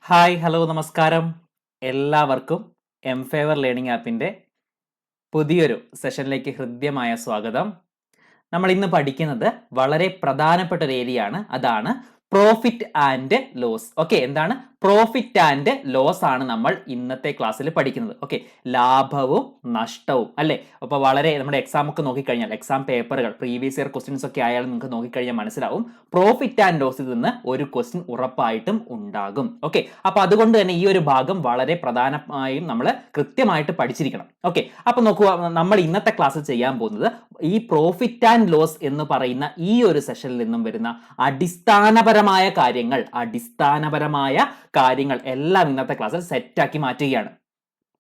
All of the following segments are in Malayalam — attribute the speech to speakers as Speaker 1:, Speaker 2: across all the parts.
Speaker 1: ഹായ് ഹലോ നമസ്കാരം. എല്ലാവർക്കും എം ഫേവർ ലേണിംഗ് ആപ്പിൻ്റെ പുതിയൊരു സെഷനിലേക്ക് ഹൃദ്യമായ സ്വാഗതം. നമ്മൾ ഇന്ന് പഠിക്കുന്നത് വളരെ പ്രധാനപ്പെട്ട ഒരു ഏരിയ ആണ്. അതാണ് പ്രോഫിറ്റ് ആൻഡ് ലോസ്. ഓക്കെ, എന്താണ് പ്രോഫിറ്റ് ആൻഡ് ലോസ് ആണ് നമ്മൾ ഇന്നത്തെ ക്ലാസ്സിൽ പഠിക്കുന്നത്. ഓക്കെ, ലാഭവും നഷ്ടവും അല്ലേ. അപ്പോൾ വളരെ നമ്മുടെ എക്സാം ഒക്കെ നോക്കിക്കഴിഞ്ഞാൽ, എക്സാം പേപ്പറുകൾ പ്രീവിയസ് ഇയർ ക്വസ്റ്റ്യൻസ് ഒക്കെ ആയാലും നിങ്ങൾക്ക് നോക്കിക്കഴിഞ്ഞാൽ മനസ്സിലാവും പ്രോഫിറ്റ് ആൻഡ് ലോസിൽ നിന്ന് ഒരു ക്വസ്റ്റ്യൻ ഉറപ്പായിട്ടും ഉണ്ടാകും. ഓക്കെ, അപ്പൊ അതുകൊണ്ട് തന്നെ ഈ ഒരു ഭാഗം വളരെ പ്രധാനമായും നമ്മൾ കൃത്യമായിട്ട് പഠിച്ചിരിക്കണം. ഓക്കെ, അപ്പൊ നോക്കുക, നമ്മൾ ഇന്നത്തെ ക്ലാസ്സിൽ ചെയ്യാൻ പോകുന്നത് ഈ പ്രോഫിറ്റ് ആൻഡ് ലോസ് എന്ന് പറയുന്ന ഈ ഒരു സെഷനിൽ നിന്നും വരുന്ന അടിസ്ഥാനപരമായ കാര്യങ്ങൾ എല്ലാം ഇന്നത്തെ ക്ലാസ്സിൽ സെറ്റാക്കി മാറ്റുകയാണ്.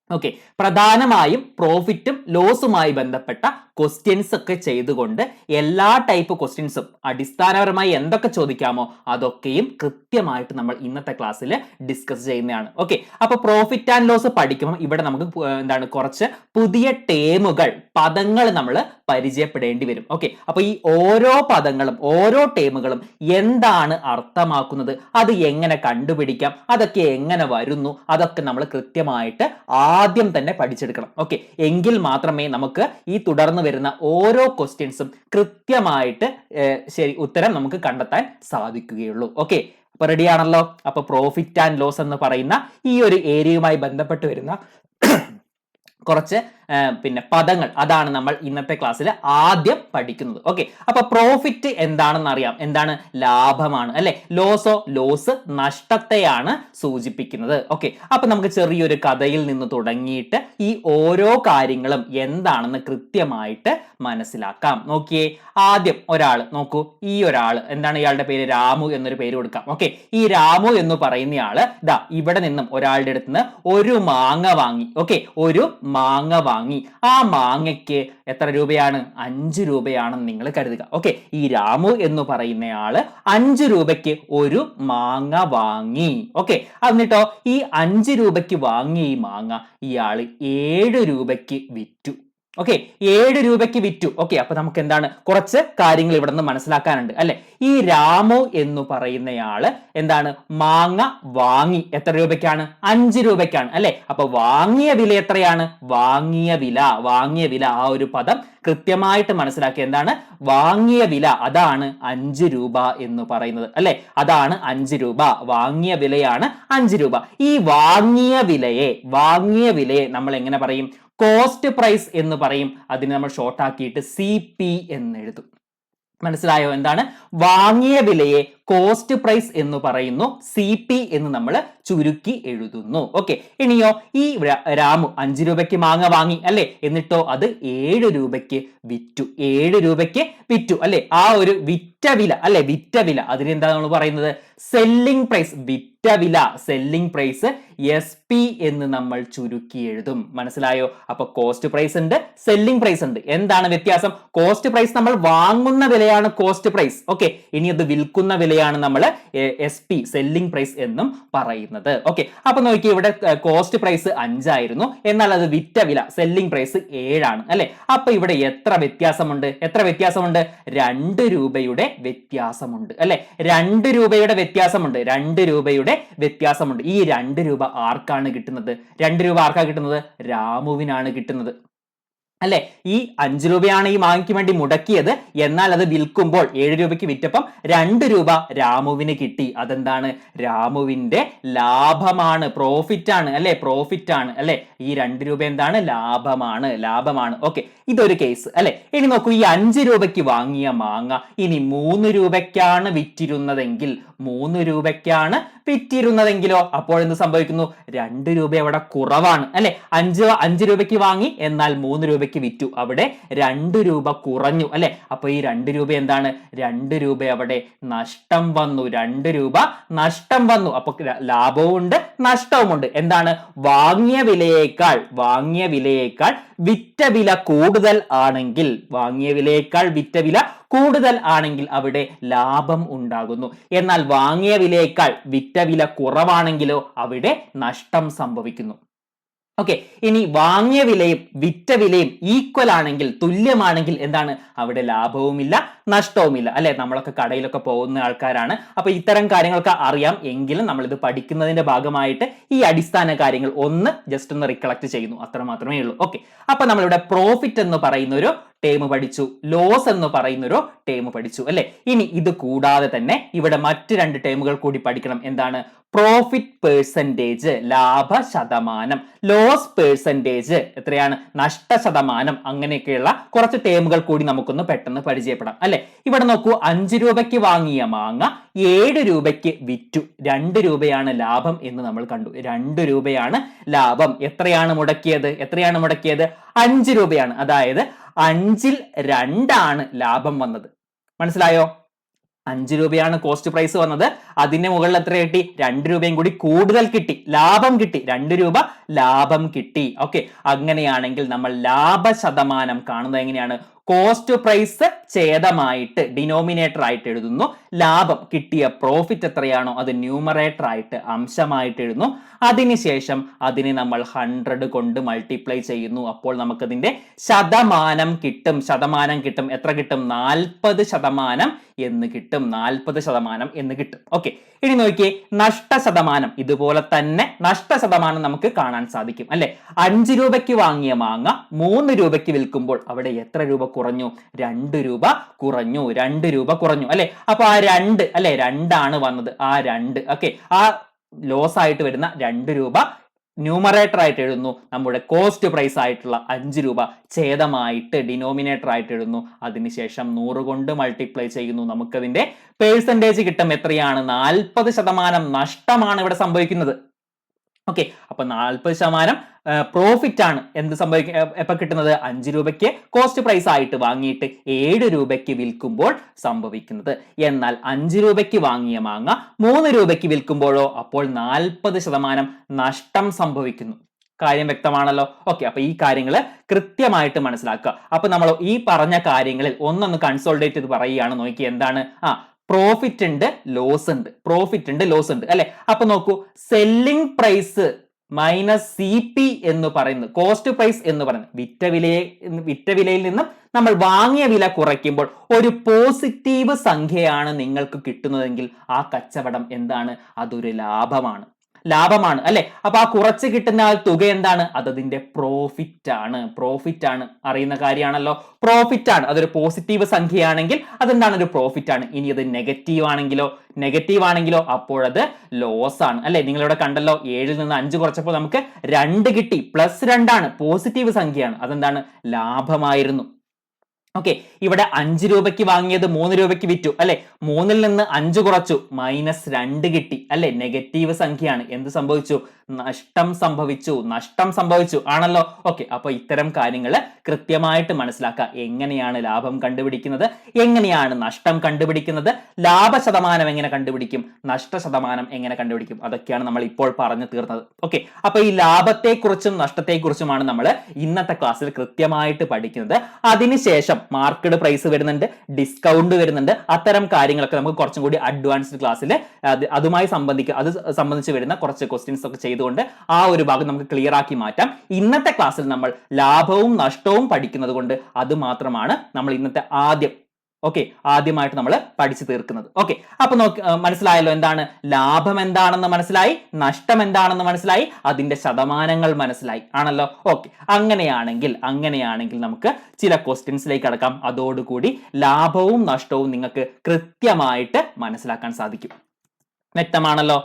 Speaker 1: ഓക്കെ, പ്രധാനമായും പ്രോഫിറ്റും ലോസുമായി ബന്ധപ്പെട്ട ക്വസ്റ്റ്യൻസ് ഒക്കെ ചെയ്തുകൊണ്ട് എല്ലാ ടൈപ്പ് ക്വസ്റ്റ്യൻസും അടിസ്ഥാനപരമായി എന്തൊക്കെ ചോദിക്കാമോ അതൊക്കെയും കൃത്യമായിട്ട് നമ്മൾ ഇന്നത്തെ ക്ലാസ്സിൽ ഡിസ്കസ് ചെയ്യുന്നതാണ്. ഓക്കെ, അപ്പൊ പ്രോഫിറ്റ് ആൻഡ് ലോസ് പഠിക്കുമ്പോൾ ഇവിടെ നമുക്ക് കുറച്ച് പുതിയ ടേമുകൾ, പദങ്ങൾ നമ്മൾ പരിചയപ്പെടേണ്ടി വരും. ഓക്കെ, അപ്പൊ ഈ ഓരോ പദങ്ങളും ഓരോ ടേമുകളും എന്താണ് അർത്ഥമാക്കുന്നത്, അത് എങ്ങനെ കണ്ടുപിടിക്കാം, അതൊക്കെ എങ്ങനെ വരുന്നു, അതൊക്കെ നമ്മൾ കൃത്യമായിട്ട് ആദ്യം തന്നെ പഠിച്ചെടുക്കണം. ഓക്കെ, എങ്കിൽ മാത്രമേ നമുക്ക് ഈ തുടർന്ന് വരുന്ന ഓരോ ക്വസ്റ്റ്യൻസും കൃത്യമായിട്ട് ശരി ഉത്തരം നമുക്ക് കണ്ടെത്താൻ സാധിക്കുകയുള്ളൂ. ഓക്കെ, അപ്പൊ റെഡി ആണല്ലോ. അപ്പൊ പ്രോഫിറ്റ് ആൻഡ് ലോസ് എന്ന് പറയുന്ന ഈ ഒരു ഏരിയയുമായി ബന്ധപ്പെട്ട് വരുന്ന കുറച്ച് പദങ്ങൾ, അതാണ് നമ്മൾ ഇന്നത്തെ ക്ലാസ്സിൽ ആദ്യം പഠിക്കുന്നത്. ഓക്കെ, അപ്പൊ പ്രോഫിറ്റ് എന്താണെന്ന് അറിയാം. എന്താണ്? ലാഭമാണ് അല്ലെ. ലോസ് നഷ്ടത്തെയാണ് സൂചിപ്പിക്കുന്നത്. ഓക്കെ, അപ്പൊ നമുക്ക് ചെറിയൊരു കഥയിൽ നിന്ന് തുടങ്ങിയിട്ട് ഈ ഓരോ കാര്യങ്ങളും എന്താണെന്ന് കൃത്യമായിട്ട് മനസ്സിലാക്കാം. നോക്കിയേ, ആദ്യം ഒരാൾ നോക്കൂ. ഈ ഒരാൾ എന്താണ്? ഇയാളുടെ പേര് രാമു എന്നൊരു പേര് കൊടുക്കാം. ഓക്കെ, ഈ രാമു എന്ന് പറയുന്നയാള് ദാ ഇവിടെ നിന്നും ഒരാളുടെ അടുത്ത് നിന്ന് ഒരു മാങ്ങ വാങ്ങി. ഓക്കെ, ഒരു മാങ്ങ വാങ്ങി. ആ മാങ്ങയ്ക്ക് എത്ര രൂപയാണ്? 5 രൂപയാണെന്ന് നിങ്ങൾ കരുതുക. ഓക്കെ, ഈ രാമു എന്ന് പറയുന്നയാള് 5 രൂപയ്ക്ക് ഒരു മാങ്ങ വാങ്ങി. ഓക്കെ, എന്നിട്ടോ ഈ 5 രൂപയ്ക്ക് വാങ്ങിയ ഈ മാങ്ങ ഇയാള് 7 രൂപയ്ക്ക് വിറ്റു. ഓക്കെ, 7 രൂപയ്ക്ക് വിറ്റു. ഓക്കെ, അപ്പൊ നമുക്ക് എന്താണ് കുറച്ച് കാര്യങ്ങൾ ഇവിടെ നിന്ന് മനസ്സിലാക്കാനുണ്ട് അല്ലെ. ഈ രാമു എന്ന് പറയുന്നയാള് എന്താണ്? മാങ്ങ വാങ്ങി. എത്ര രൂപയ്ക്കാണ്? 5 രൂപയ്ക്കാണ് അല്ലെ. അപ്പൊ വാങ്ങിയ വില എത്രയാണ്? വാങ്ങിയ വില ആ ഒരു പദം കൃത്യമായിട്ട് മനസ്സിലാക്കി. എന്താണ് വാങ്ങിയ വില? അതാണ് 5 രൂപ എന്ന് പറയുന്നത് അല്ലെ. അതാണ് 5 രൂപ, വാങ്ങിയ വിലയാണ് 5 രൂപ. ഈ വാങ്ങിയ വിലയെ നമ്മൾ എങ്ങനെ പറയും? കോസ്റ്റ് പ്രൈസ് എന്ന് പറയും. അതിനെ നമ്മൾ ഷോർട്ട് ആക്കിയിട്ട് CP എന്ന് എഴുതും. മനസ്സിലായോ? എന്താണ്? വാങ്ങിയ വിലയെ കോസ്റ്റ് പ്രൈസ് എന്ന് പറയുന്നു, CP എന്ന് നമ്മൾ ചുരുക്കി എഴുതുന്നു. ഓക്കെ, ഇനിയോ ഈ രാമു 5 രൂപയ്ക്ക് മാങ്ങ വാങ്ങി അല്ലെ. എന്നിട്ടോ അത് 7 രൂപയ്ക്ക് വിറ്റു. 7 രൂപയ്ക്ക് വിറ്റു അല്ലെ. ആ ഒരു വിറ്റ വില അതിനെന്താ നമ്മൾ പറയുന്നത്? Selling price. Selling price SP എന്ന് നമ്മൾ ചുരുക്കി എഴുതും. മനസ്സിലായോ? അപ്പൊ കോസ്റ്റ് പ്രൈസ് ഉണ്ട്, സെല്ലിംഗ് പ്രൈസ് ഉണ്ട്. എന്താണ് വ്യത്യാസം? കോസ്റ്റ് പ്രൈസ് നമ്മൾ വാങ്ങുന്ന വിലയാണ് കോസ്റ്റ് പ്രൈസ്. ഓക്കെ, ഇനി അത് വിൽക്കുന്ന വിലയാണ് നമ്മൾ SP സെല്ലിംഗ് പ്രൈസ് എന്നും പറയുന്നത്. ഓക്കെ, അപ്പൊ നോക്കി, ഇവിടെ കോസ്റ്റ് പ്രൈസ് 5 ആയിരുന്നു, എന്നാൽ അത് വിറ്റ വില സെല്ലിംഗ് പ്രൈസ് 7 ആണ് അല്ലെ. അപ്പൊ ഇവിടെ എത്ര വ്യത്യാസമുണ്ട്? 2 രൂപയുടെ വ്യത്യാസമുണ്ട് അല്ലെ. 2 രൂപയുടെ വ്യത്യാസമുണ്ട്. ഈ 2 രൂപ ആർക്കാണ് കിട്ടുന്നത്? 2 രൂപ ആർക്കാ കിട്ടുന്നത്? രാമുവിനാണ് കിട്ടുന്നത് അല്ലെ. ഈ 5 രൂപയാണ് ഈ മാങ്ങയ്ക്ക് വേണ്ടി മുടക്കിയത്, എന്നാൽ അത് വിൽക്കുമ്പോൾ 7 രൂപയ്ക്ക് വിറ്റപ്പം 2 രൂപ രാമുവിന് കിട്ടി. അതെന്താണ്? രാമുവിന്റെ ലാഭമാണ്, പ്രോഫിറ്റ് ആണ് അല്ലെ. ഈ 2 രൂപ എന്താണ്? ലാഭമാണ്. ഓക്കെ, ഇതൊരു കേസ് അല്ലെ. ഇനി നോക്കൂ, ഈ 5 രൂപയ്ക്ക് വാങ്ങിയ മാങ്ങ ഇനി 3 രൂപയ്ക്കാണ് വിറ്റിരുന്നതെങ്കിലോ അപ്പോൾ എന്ത് സംഭവിക്കുന്നു? 2 രൂപ അവിടെ കുറവാണ് അല്ലെ. 5 രൂപയ്ക്ക് വാങ്ങി, എന്നാൽ 3 രൂപയ്ക്ക് വിറ്റു. അവിടെ 2 രൂപ കുറഞ്ഞു അല്ലെ. അപ്പൊ ഈ 2 രൂപ എന്താണ്? 2 രൂപ അവിടെ നഷ്ടം വന്നു. 2 രൂപ നഷ്ടം വന്നു. അപ്പൊ ലാഭവും ഉണ്ട്, നഷ്ടവുമുണ്ട്. എന്താണ്? വാങ്ങിയ വിലയേക്കാൾ വിറ്റ വില കൂടുതൽ ആണെങ്കിൽ അവിടെ ലാഭം ഉണ്ടാകുന്നു. എന്നാൽ വാങ്ങിയ വിലയേക്കാൾ വിറ്റ വില കുറവാണെങ്കിലോ അവിടെ നഷ്ടം സംഭവിക്കുന്നു. ഓക്കെ, ഇനി വാങ്ങിയ വിലയും വിറ്റ വിലയും ഈക്വൽ ആണെങ്കിൽ, തുല്യമാണെങ്കിൽ എന്താണ്, അവിടെ ലാഭവുമില്ല നഷ്ടവുമില്ല അല്ലെ. നമ്മളൊക്കെ കടയിലൊക്കെ പോകുന്ന ആൾക്കാരാണ്, അപ്പൊ ഇത്തരം കാര്യങ്ങളൊക്കെ അറിയാം. എങ്കിലും നമ്മൾ ഇത് പഠിക്കുന്നതിന്റെ ഭാഗമായിട്ട് ഈ അടിസ്ഥാന കാര്യങ്ങൾ ജസ്റ്റ് ഒന്ന് റിക്കളക്ട് ചെയ്യുന്നു, അത്ര മാത്രമേ ഉള്ളൂ. ഓക്കെ, അപ്പൊ നമ്മളിവിടെ പ്രോഫിറ്റ് എന്ന് പറയുന്ന ഒരു ടേം പഠിച്ചു, ലോസ് എന്ന് പറയുന്ന ഒരു ടേം പഠിച്ചു അല്ലെ. ഇനി ഇത് കൂടാതെ തന്നെ ഇവിടെ മറ്റ് രണ്ട് ടേമുകൾ കൂടി പഠിക്കണം. എന്താണ്, പ്രോഫിറ്റ് പേഴ്സൻറ്റേജ് ലാഭ ശതമാനം, ലോസ് പേഴ്സൻറ്റേജ് എത്രയാണ് നഷ്ട ശതമാനം, അങ്ങനെയൊക്കെയുള്ള കുറച്ച് ടേമുകൾ കൂടി നമുക്കൊന്ന് പെട്ടെന്ന് പരിചയപ്പെടാം അല്ലെ. ഇവിടെ നോക്കൂ, 5 രൂപയ്ക്ക് വാങ്ങിയ മാങ്ങ 7 രൂപയ്ക്ക് വിറ്റു, 2 രൂപയാണ് ലാഭം എന്ന് നമ്മൾ കണ്ടു. 2 രൂപയാണ് ലാഭം. എത്രയാണ് മുടക്കിയത്? 5 രൂപയാണ്. അതായത് 5ൽ 2 ലാഭം വന്നത്. മനസ്സിലായോ? 5 രൂപയാണ് കോസ്റ്റ് പ്രൈസ് വന്നത്, അതിന്റെ മുകളിൽ എത്ര കിട്ടി? 2 രൂപയും കൂടി കൂടുതൽ കിട്ടി, ലാഭം കിട്ടി, 2 രൂപ ലാഭം കിട്ടി. ഓക്കെ, അങ്ങനെയാണെങ്കിൽ നമ്മൾ ലാഭ ശതമാനം കാണുന്നത് എങ്ങനെയാണ്? കോസ്റ്റ് പ്രൈസ് ഛേദമായിട്ട് ഡിനോമിനേറ്റർ ആയിട്ട് എഴുതുന്നു, ലാഭം കിട്ടിയ പ്രോഫിറ്റ് എത്രയാണോ അത് ന്യൂമറേറ്റർ ആയിട്ട് അംശമായിട്ട് എഴുതുന്നു, അതിനുശേഷം അതിനെ നമ്മൾ 100 കൊണ്ട് മൾട്ടിപ്ലൈ ചെയ്യുന്നു. അപ്പോൾ നമുക്കതിന്റെ ശതമാനം കിട്ടും. എത്ര കിട്ടും? 40% എന്ന് കിട്ടും. 40% എന്ന് കിട്ടും. ഓക്കെ, ഇനി നോക്കിയേ, നഷ്ട ശതമാനം. ഇതുപോലെ തന്നെ നഷ്ട ശതമാനം നമുക്ക് കാണാൻ സാധിക്കും അല്ലെ. 5 രൂപയ്ക്ക് വാങ്ങിയ മാങ്ങ 3 രൂപയ്ക്ക് വിൽക്കുമ്പോൾ അവിടെ എത്ര രൂപ കുറഞ്ഞു? 2 രൂപ കുറഞ്ഞു. 2 രൂപ കുറഞ്ഞു അല്ലെ. അപ്പൊ ആ 2 അല്ലെ, 2 വന്നത്. ആ 2 ഓക്കെ, ആ ലോസ് ആയിട്ട് വരുന്ന 2 രൂപ ന്യൂമറേറ്റർ ആയിട്ട് എഴുതുന്നു, നമ്മുടെ കോസ്റ്റ് പ്രൈസ് ആയിട്ടുള്ള 5 രൂപ ഛേദമായിട്ട് ഡിനോമിനേറ്റർ ആയിട്ട് എഴുതുന്നു, അതിനുശേഷം 100 കൊണ്ട് മൾട്ടിപ്ലൈ ചെയ്യുന്നു. നമുക്കതിന്റെ പേഴ്സൻറ്റേജ് കിട്ടും. എത്രയാണ്? 40% നഷ്ടമാണ് ഇവിടെ സംഭവിക്കുന്നത്. ഓക്കെ, അപ്പൊ 40% പ്രോഫിറ്റ് ആണ് എന്ത് എപ്പൊ കിട്ടുന്നത്? 5 രൂപയ്ക്ക് കോസ്റ്റ് പ്രൈസ് ആയിട്ട് വാങ്ങിയിട്ട് 7 രൂപയ്ക്ക് വിൽക്കുമ്പോൾ സംഭവിക്കുന്നത്. എന്നാൽ 5 രൂപയ്ക്ക് വാങ്ങിയ മാങ്ങ 3 രൂപയ്ക്ക് വിൽക്കുമ്പോഴോ അപ്പോൾ 40% നഷ്ടം സംഭവിക്കുന്നു. കാര്യം വ്യക്തമാണല്ലോ. ഓക്കെ, അപ്പൊ ഈ കാര്യങ്ങൾ കൃത്യമായിട്ട് മനസ്സിലാക്കുക. അപ്പൊ നമ്മൾ ഈ പറഞ്ഞ കാര്യങ്ങളിൽ ഒന്നൊന്ന് കൺസോൾഡേറ്റ് ചെയ്ത് പറയുകയാണ്. നോക്കി, എന്താണ്? പ്രോഫിറ്റ് ഉണ്ട്, ലോസ് ഉണ്ട് അല്ലെ. അപ്പൊ നോക്കൂ, സെല്ലിംഗ് പ്രൈസ് മൈനസ് CP എന്ന് പറയുന്നത്, കോസ്റ്റ് പ്രൈസ് എന്ന് പറയുന്നത് വിറ്റ വിലയിൽ നിന്നും നമ്മൾ വാങ്ങിയ വില കുറയ്ക്കുമ്പോൾ ഒരു പോസിറ്റീവ് സംഖ്യയാണ് നിങ്ങൾക്ക് കിട്ടുന്നതെങ്കിൽ ആ കച്ചവടം എന്താണ്? അതൊരു ലാഭമാണ് അല്ലെ. അപ്പൊ ആ കുറച്ച് കിട്ടുന്ന തുക എന്താണ്? അതതിന്റെ പ്രോഫിറ്റ് ആണ്. അറിയുന്ന കാര്യമാണല്ലോ, പ്രോഫിറ്റ് ആണ്. അതൊരു പോസിറ്റീവ് സംഖ്യയാണെങ്കിൽ അതെന്താണ്? ഒരു പ്രോഫിറ്റ് ആണ്. ഇനി അത് നെഗറ്റീവ് ആണെങ്കിലോ അപ്പോഴത് ലോസ് ആണ് അല്ലെ. നിങ്ങളിവിടെ കണ്ടല്ലോ, 7ൽ നിന്ന് 5 കുറച്ചപ്പോൾ നമുക്ക് 2 കിട്ടി, +2 ആണ്, പോസിറ്റീവ് സംഖ്യയാണ്, അതെന്താണ്? ലാഭമായിരുന്നു. ഓക്കെ, ഇവിടെ 5 രൂപയ്ക്ക് വാങ്ങിയത് 3 രൂപയ്ക്ക് വിറ്റു അല്ലെ. 3ൽ നിന്ന് 5 കുറച്ചു, -2 കിട്ടി അല്ലെ, നെഗറ്റീവ് സംഖ്യയാണ്. എന്ത് സംഭവിച്ചു? നഷ്ടം സംഭവിച്ചു ആണല്ലോ. ഓക്കെ, അപ്പൊ ഇത്തരം കാര്യങ്ങൾ കൃത്യമായിട്ട് മനസ്സിലാക്കുക. എങ്ങനെയാണ് ലാഭം കണ്ടുപിടിക്കുന്നത്, എങ്ങനെയാണ് നഷ്ടം കണ്ടുപിടിക്കുന്നത്, ലാഭ ശതമാനം എങ്ങനെ കണ്ടുപിടിക്കും, നഷ്ട ശതമാനം എങ്ങനെ കണ്ടുപിടിക്കും, അതൊക്കെയാണ് നമ്മൾ ഇപ്പോൾ പറഞ്ഞു തീർന്നത്. ഓക്കെ, അപ്പൊ ഈ ലാഭത്തെക്കുറിച്ചും നഷ്ടത്തെക്കുറിച്ചുമാണ് നമ്മൾ ഇന്നത്തെ ക്ലാസ്സിൽ കൃത്യമായിട്ട് പഠിക്കുന്നത്. അതിനുശേഷം മാർക്കറ്റ് പ്രൈസ് വരുന്നുണ്ട്, ഡിസ്കൗണ്ട് വരുന്നുണ്ട്, അത്തരം കാര്യങ്ങളൊക്കെ നമുക്ക് കുറച്ചും കൂടി അഡ്വാൻസ്ഡ് ക്ലാസ്സിൽ അതുമായി സംബന്ധിച്ച് വരുന്ന കുറച്ച് ക്വസ്റ്റ്യൻസ് ഒക്കെ ചെയ്തുകൊണ്ട് ആ ഒരു ഭാഗം നമുക്ക് ക്ലിയർ ആക്കി മാറ്റാം. ഇന്നത്തെ ക്ലാസ്സിൽ നമ്മൾ ലാഭവും നഷ്ടവും പഠിക്കുന്നത് കൊണ്ട് അത് മാത്രമാണ് നമ്മൾ ഇന്നത്തെ ആദ്യമായിട്ട് നമ്മൾ പഠിച്ചു തീർക്കുന്നത്. ഓക്കെ, അപ്പൊ മനസ്സിലായല്ലോ, എന്താണ് ലാഭം എന്താണെന്ന് മനസ്സിലായി, നഷ്ടം എന്താണെന്ന് മനസ്സിലായി, അതിന്റെ ശതമാനങ്ങൾ മനസ്സിലായി ആണല്ലോ. ഓക്കെ, അങ്ങനെയാണെങ്കിൽ നമുക്ക് ചില ക്വസ്റ്റ്യൻസിലേക്ക് കടക്കാം. അതോടുകൂടി ലാഭവും നഷ്ടവും നിങ്ങൾക്ക് കൃത്യമായിട്ട് മനസ്സിലാക്കാൻ സാധിക്കും. വ്യക്തമാണല്ലോ?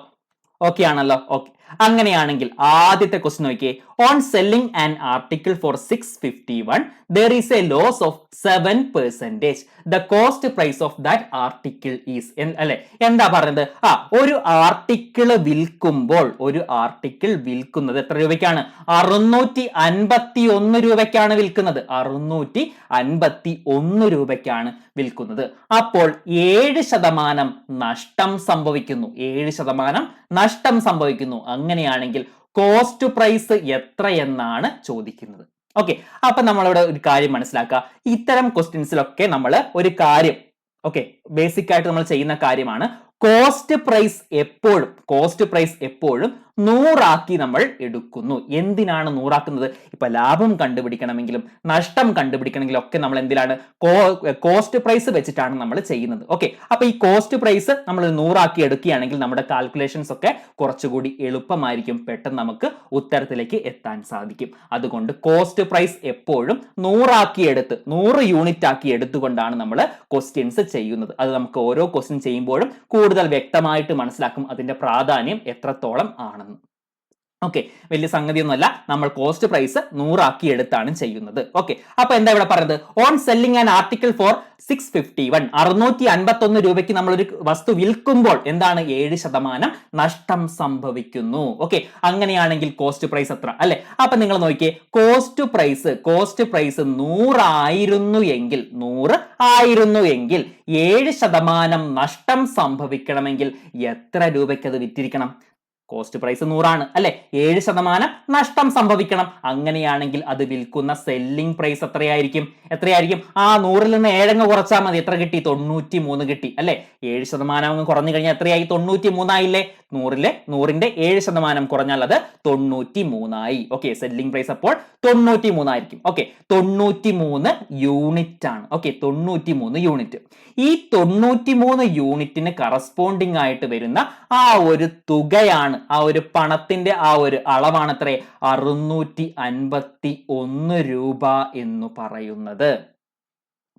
Speaker 1: ഓക്കെ ആണല്ലോ. ഓക്കെ, അങ്ങനെയാണെങ്കിൽ ആദ്യത്തെ ക്വസ്റ്റ്യൻ നോക്കിയേ. On selling an article for 651 there is a loss of 7%. the cost price of that article is അല്ലെ. എന്താ പറയുന്നത്? ഒരു ആർട്ടിക്കിൾ വിൽക്കുന്നത് എത്ര രൂപയ്ക്കാണ്? 651 രൂപയ്ക്കാണ് വിൽക്കുന്നത്. 651 രൂപയ്ക്കാണ് വിൽക്കുന്നത്. അപ്പോൾ 7% നഷ്ടം സംഭവിക്കുന്നു. അങ്ങനെയാണെങ്കിൽ കോസ്റ്റ് പ്രൈസ് എത്രയെന്നാണ് ചോദിക്കുന്നത്. ഓക്കെ, അപ്പൊ നമ്മളിവിടെ ഒരു കാര്യം മനസ്സിലാക്കുക. ഇത്തരം ക്വസ്റ്റ്യൻസിലൊക്കെ നമ്മൾ ഒരു കാര്യം ബേസിക് ആയിട്ട് നമ്മൾ ചെയ്യുന്ന കാര്യമാണ്, കോസ്റ്റ് പ്രൈസ് എപ്പോഴും 100 നമ്മൾ എടുക്കുന്നു. എന്തിനാണ് 100 ഇപ്പൊ ലാഭം കണ്ടുപിടിക്കണമെങ്കിലും നഷ്ടം കണ്ടുപിടിക്കണമെങ്കിലും ഒക്കെ നമ്മൾ എന്തിലാണ് കോസ്റ്റ് പ്രൈസ് വെച്ചിട്ടാണ് നമ്മൾ ചെയ്യുന്നത്. ഓക്കെ, അപ്പൊ ഈ കോസ്റ്റ് പ്രൈസ് നമ്മൾ 100 എടുക്കുകയാണെങ്കിൽ നമ്മുടെ കാൽക്കുലേഷൻസ് ഒക്കെ കുറച്ചുകൂടി എളുപ്പമായിരിക്കും, പെട്ടെന്ന് നമുക്ക് ഉത്തരത്തിലേക്ക് എത്താൻ സാധിക്കും. അതുകൊണ്ട് കോസ്റ്റ് പ്രൈസ് എപ്പോഴും 100 എടുത്ത് 100 യൂണിറ്റ് ആക്കി എടുത്തുകൊണ്ടാണ് നമ്മൾ ക്വസ്റ്റ്യൻസ് ചെയ്യുന്നത്. അത് നമുക്ക് ഓരോ ക്വസ്റ്റ്യൻ ചെയ്യുമ്പോഴും കൂടുതൽ വ്യക്തമായിട്ട് മനസ്സിലാക്കും അതിന്റെ പ്രാധാന്യം എത്രത്തോളം ആണെന്ന്. ഓക്കെ, വലിയ സംഗതിയൊന്നുമല്ല, നമ്മൾ കോസ്റ്റ് പ്രൈസ് 100 എടുത്താണ് ചെയ്യുന്നത്. ഓക്കെ, അപ്പൊ എന്താ ഇവിടെ പറയുന്നത്? On selling an article for 651 651 രൂപയ്ക്ക് നമ്മൾ ഒരു വസ്തു വിൽക്കുമ്പോൾ എന്താണ് 7% നഷ്ടം സംഭവിക്കുന്നു. ഓക്കെ, അങ്ങനെയാണെങ്കിൽ കോസ്റ്റ് പ്രൈസ് എത്ര അല്ലെ? അപ്പൊ നിങ്ങൾ നോക്കിയേ, കോസ്റ്റ് പ്രൈസ് 100 ആയിരുന്നു എങ്കിൽ 7% നഷ്ടം സംഭവിക്കണമെങ്കിൽ എത്ര രൂപയ്ക്ക് അത് വിറ്റിരിക്കണം? കോസ്റ്റ് പ്രൈസ് 100 ആണ് അല്ലെ, 7% നഷ്ടം സംഭവിക്കണം. അങ്ങനെയാണെങ്കിൽ അത് വിൽക്കുന്ന സെല്ലിംഗ് പ്രൈസ് എത്രയായിരിക്കും? ആ 100ൽ നിന്ന് 7 കുറച്ചാൽ മതി. എത്ര കിട്ടി? 93 കിട്ടി അല്ലെ. 7% കുറഞ്ഞു കഴിഞ്ഞാൽ എത്രയായി? 93 ആയില്ലേ. 100ന്റെ 7% കുറഞ്ഞാൽ അത് 93 ആയി. ഓക്കെ, സെല്ലിംഗ് പ്രൈസ് അപ്പോൾ 93 ആയിരിക്കും. ഓക്കെ, 93 യൂണിറ്റ് ആണ്. Okay, 93 unit. ഈ 93 യൂണിറ്റിന് കറസ്പോണ്ടിങ് ആയിട്ട് വരുന്ന ആ ഒരു തുകയാണ്, ആ ഒരു പണത്തിന്റെ ആ ഒരു അളവാണ് എത്ര? 651 രൂപ എന്ന് പറയുന്നത്.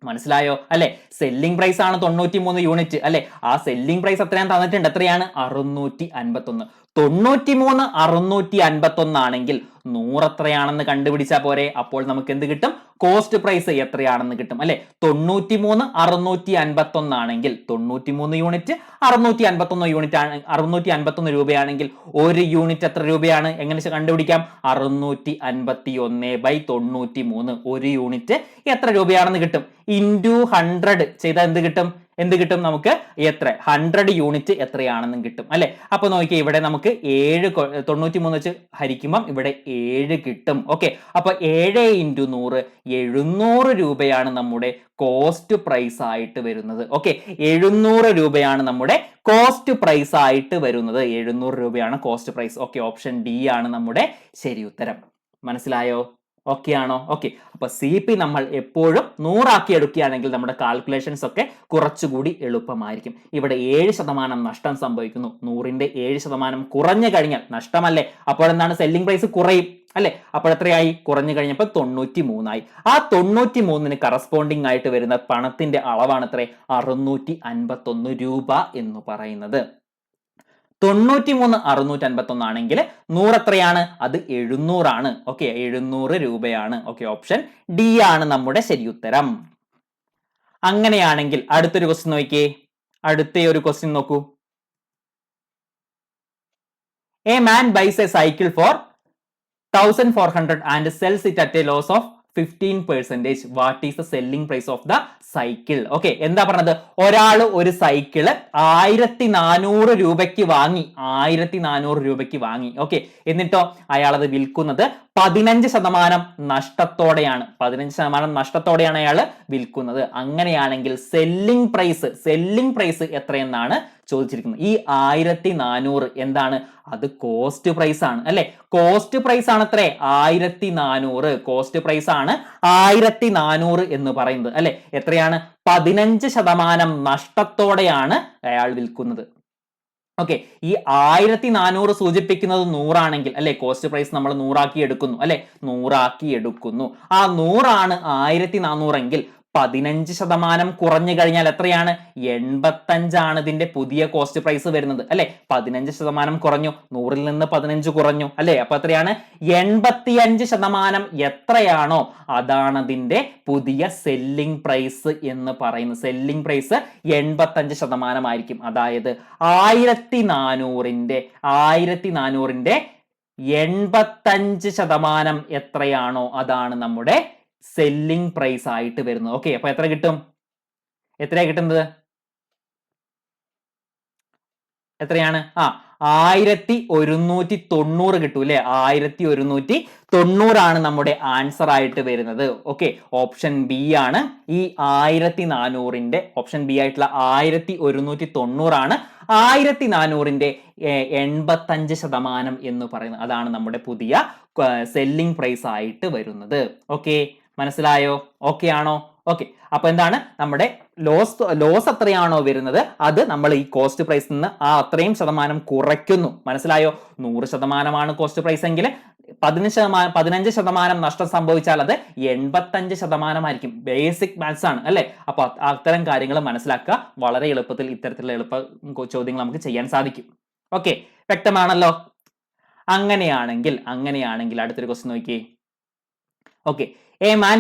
Speaker 1: മനസ്സിലായോ അല്ലെ? സെല്ലിംഗ് പ്രൈസ് ആണ് 93 യൂണിറ്റ് അല്ലെ. ആ സെല്ലിംഗ് പ്രൈസ് എത്രയാണ് തന്നിട്ടുണ്ട്? എത്രയാണ്? 651. 93 651 ആണെങ്കിൽ 100 എത്രയാണെന്ന് കണ്ടുപിടിച്ചാൽ പോരെ. അപ്പോൾ നമുക്ക് എന്ത് കിട്ടും? കോസ്റ്റ് പ്രൈസ് എത്രയാണെന്ന് കിട്ടും അല്ലെ. 93 651 ആണെങ്കിൽ 93 യൂണിറ്റ് 651 യൂണിറ്റ് ആണ്, 651 രൂപയാണെങ്കിൽ ഒരു യൂണിറ്റ് എത്ര രൂപയാണ്? എങ്ങനെ കണ്ടുപിടിക്കാം? 651/93. ഒരു യൂണിറ്റ് എത്ര രൂപയാണെന്ന് കിട്ടും. ഇൻറ്റു 100 ചെയ്താൽ എന്ത് കിട്ടും നമുക്ക്? എത്ര 100 യൂണിറ്റ് എത്രയാണെന്നും കിട്ടും അല്ലെ. അപ്പൊ നോക്കിയേ, ഇവിടെ നമുക്ക് 93 വെച്ച് ഹരിക്കുമ്പം ഇവിടെ 7 കിട്ടും. ഓക്കെ, അപ്പൊ 7 × 100 700 രൂപയാണ് നമ്മുടെ കോസ്റ്റ് പ്രൈസ് ആയിട്ട് വരുന്നത്. ഓക്കെ, 700 രൂപയാണ് നമ്മുടെ കോസ്റ്റ് പ്രൈസ് ആയിട്ട് വരുന്നത്. 700 രൂപയാണ് cost price. Okay, option d ആണ് നമ്മുടെ ശരി ഉത്തരം. മനസ്സിലായോ? ഓക്കെ ആണോ? ഓക്കെ, അപ്പൊ CP നമ്മൾ എപ്പോഴും 100 എടുക്കുകയാണെങ്കിൽ നമ്മുടെ കാൽക്കുലേഷൻസ് ഒക്കെ കുറച്ചുകൂടി എളുപ്പമായിരിക്കും. ഇവിടെ 7% നഷ്ടം സംഭവിക്കുന്നു. 100ന്റെ 7% കുറഞ്ഞു കഴിഞ്ഞാൽ നഷ്ടമല്ലേ. അപ്പോൾ എന്താണ്? സെല്ലിംഗ് പ്രൈസ് കുറയും അല്ലെ. അപ്പോൾ എത്രയായി? കുറഞ്ഞു കഴിഞ്ഞപ്പോൾ 93 ആയി. ആ 93ന് കറസ്പോണ്ടിങ് ആയിട്ട് വരുന്ന പണത്തിന്റെ അളവാണ് എത്ര? 651 രൂപ എന്ന് പറയുന്നത്. 93 651 ആണെങ്കിൽ 100 എത്രയാണ്? അത് 700 ആണ്. ഓക്കെ, 700 രൂപയാണ്. ഓക്കെ, ഓപ്ഷൻ ഡി ആണ് നമ്മുടെ ശരി ഉത്തരം. അങ്ങനെയാണെങ്കിൽ അടുത്തൊരു ക്വസ്റ്റ്യൻ നോക്കിയേ. അടുത്ത ഒരു ക്വസ്റ്റ്യൻ നോക്കൂ. A man buys a cycle for 1400 and sells it at a loss of 15%. What is the selling price of the cycle? Okay, എന്താ പറഞ്ഞത്? ഒരാൾ ഒരു സൈക്കിള് 1400 രൂപയ്ക്ക് വാങ്ങി. 1400 രൂപയ്ക്ക് വാങ്ങി. ഓക്കെ, എന്നിട്ടോ അയാൾ അത് വിൽക്കുന്നത് 15% നഷ്ടത്തോടെയാണ്. 15% നഷ്ടത്തോടെയാണ് അയാൾ വിൽക്കുന്നത്. അങ്ങനെയാണെങ്കിൽ സെല്ലിംഗ് പ്രൈസ് എത്രയെന്നാണ് ചോദിച്ചിരിക്കുന്നത്. ഈ 1400 എന്താണ്? അത് കോസ്റ്റ് പ്രൈസ് ആണ് അല്ലെ. കോസ്റ്റ് പ്രൈസ് ആണ് എത്ര? 1400. കോസ്റ്റ് പ്രൈസ് ആണ് 1400 എന്ന് പറയുന്നത് അല്ലെ. എത്രയാണ്? 15% നഷ്ടത്തോടെയാണ് അയാൾ വിൽക്കുന്നത്. ഓക്കെ, ഈ 1400 സൂചിപ്പിക്കുന്നത് 100 ആണെങ്കിൽ അല്ലെ, കോസ്റ്റ് പ്രൈസ് നമ്മൾ 100 എടുക്കുന്നു അല്ലെ, 100 എടുക്കുന്നു. ആ 100 ആണ് 1400 എങ്കിൽ 15% കുറഞ്ഞു കഴിഞ്ഞാൽ എത്രയാണ്? 85 ആണ് ഇതിന്റെ പുതിയ കോസ്റ്റ് പ്രൈസ് വരുന്നത് അല്ലെ. 15% കുറഞ്ഞു, 100ൽ നിന്ന് 15 കുറഞ്ഞു അല്ലെ. അപ്പൊ എത്രയാണ്? 85% എത്രയാണോ അതാണ് അതിന്റെ പുതിയ സെല്ലിംഗ് പ്രൈസ് എന്ന് പറയുന്നത്. സെല്ലിംഗ് പ്രൈസ് 85% ആയിരിക്കും. അതായത് 1400ന്റെ 85% എത്രയാണോ അതാണ് നമ്മുടെ സെല്ലിംഗ് പ്രൈസ് ആയിട്ട് വരുന്നത്. ഓക്കെ, അപ്പൊ എത്ര കിട്ടും? എത്രയാ കിട്ടുന്നത്? എത്രയാണ്? 1190 കിട്ടും അല്ലെ. 1190 ആണ് നമ്മുടെ ആൻസർ ആയിട്ട് വരുന്നത്. ഓക്കെ, ഓപ്ഷൻ ബി ആണ്. ഈ 1400ന്റെ ഓപ്ഷൻ ബി ആയിട്ടുള്ള 1190 ആണ് 1400ന്റെ 85% എന്ന് പറയുന്നത് അതാണ് നമ്മുടെ പുതിയ സെല്ലിംഗ് പ്രൈസ് ആയിട്ട് വരുന്നത്. ഓക്കെ, മനസ്സിലായോ? ഓക്കെ ആണോ? ഓക്കെ, അപ്പൊ എന്താണ് നമ്മുടെ ലോസ് എത്രയാണോ വരുന്നത് അത് നമ്മൾ ഈ കോസ്റ്റ് പ്രൈസിൽ നിന്ന് ആ അത്രയും ശതമാനം കുറയ്ക്കുന്നു. മനസ്സിലായോ? 100% കോസ്റ്റ് പ്രൈസ് എങ്കിൽ 15% നഷ്ടം സംഭവിച്ചാൽ അത് 85% ബേസിക് മാത്സ് ആണ് അല്ലെ? അപ്പൊ അത്തരം കാര്യങ്ങൾ മനസ്സിലാക്കുക. വളരെ എളുപ്പത്തിൽ ഇത്തരത്തിലുള്ള എളുപ്പ ചോദ്യങ്ങൾ നമുക്ക് ചെയ്യാൻ സാധിക്കും. ഓക്കെ, വ്യക്തമാണല്ലോ? അങ്ങനെയാണെങ്കിൽ അടുത്തൊരു ക്വസ്റ്റ്യൻ നോക്കിയേ. Okay, a man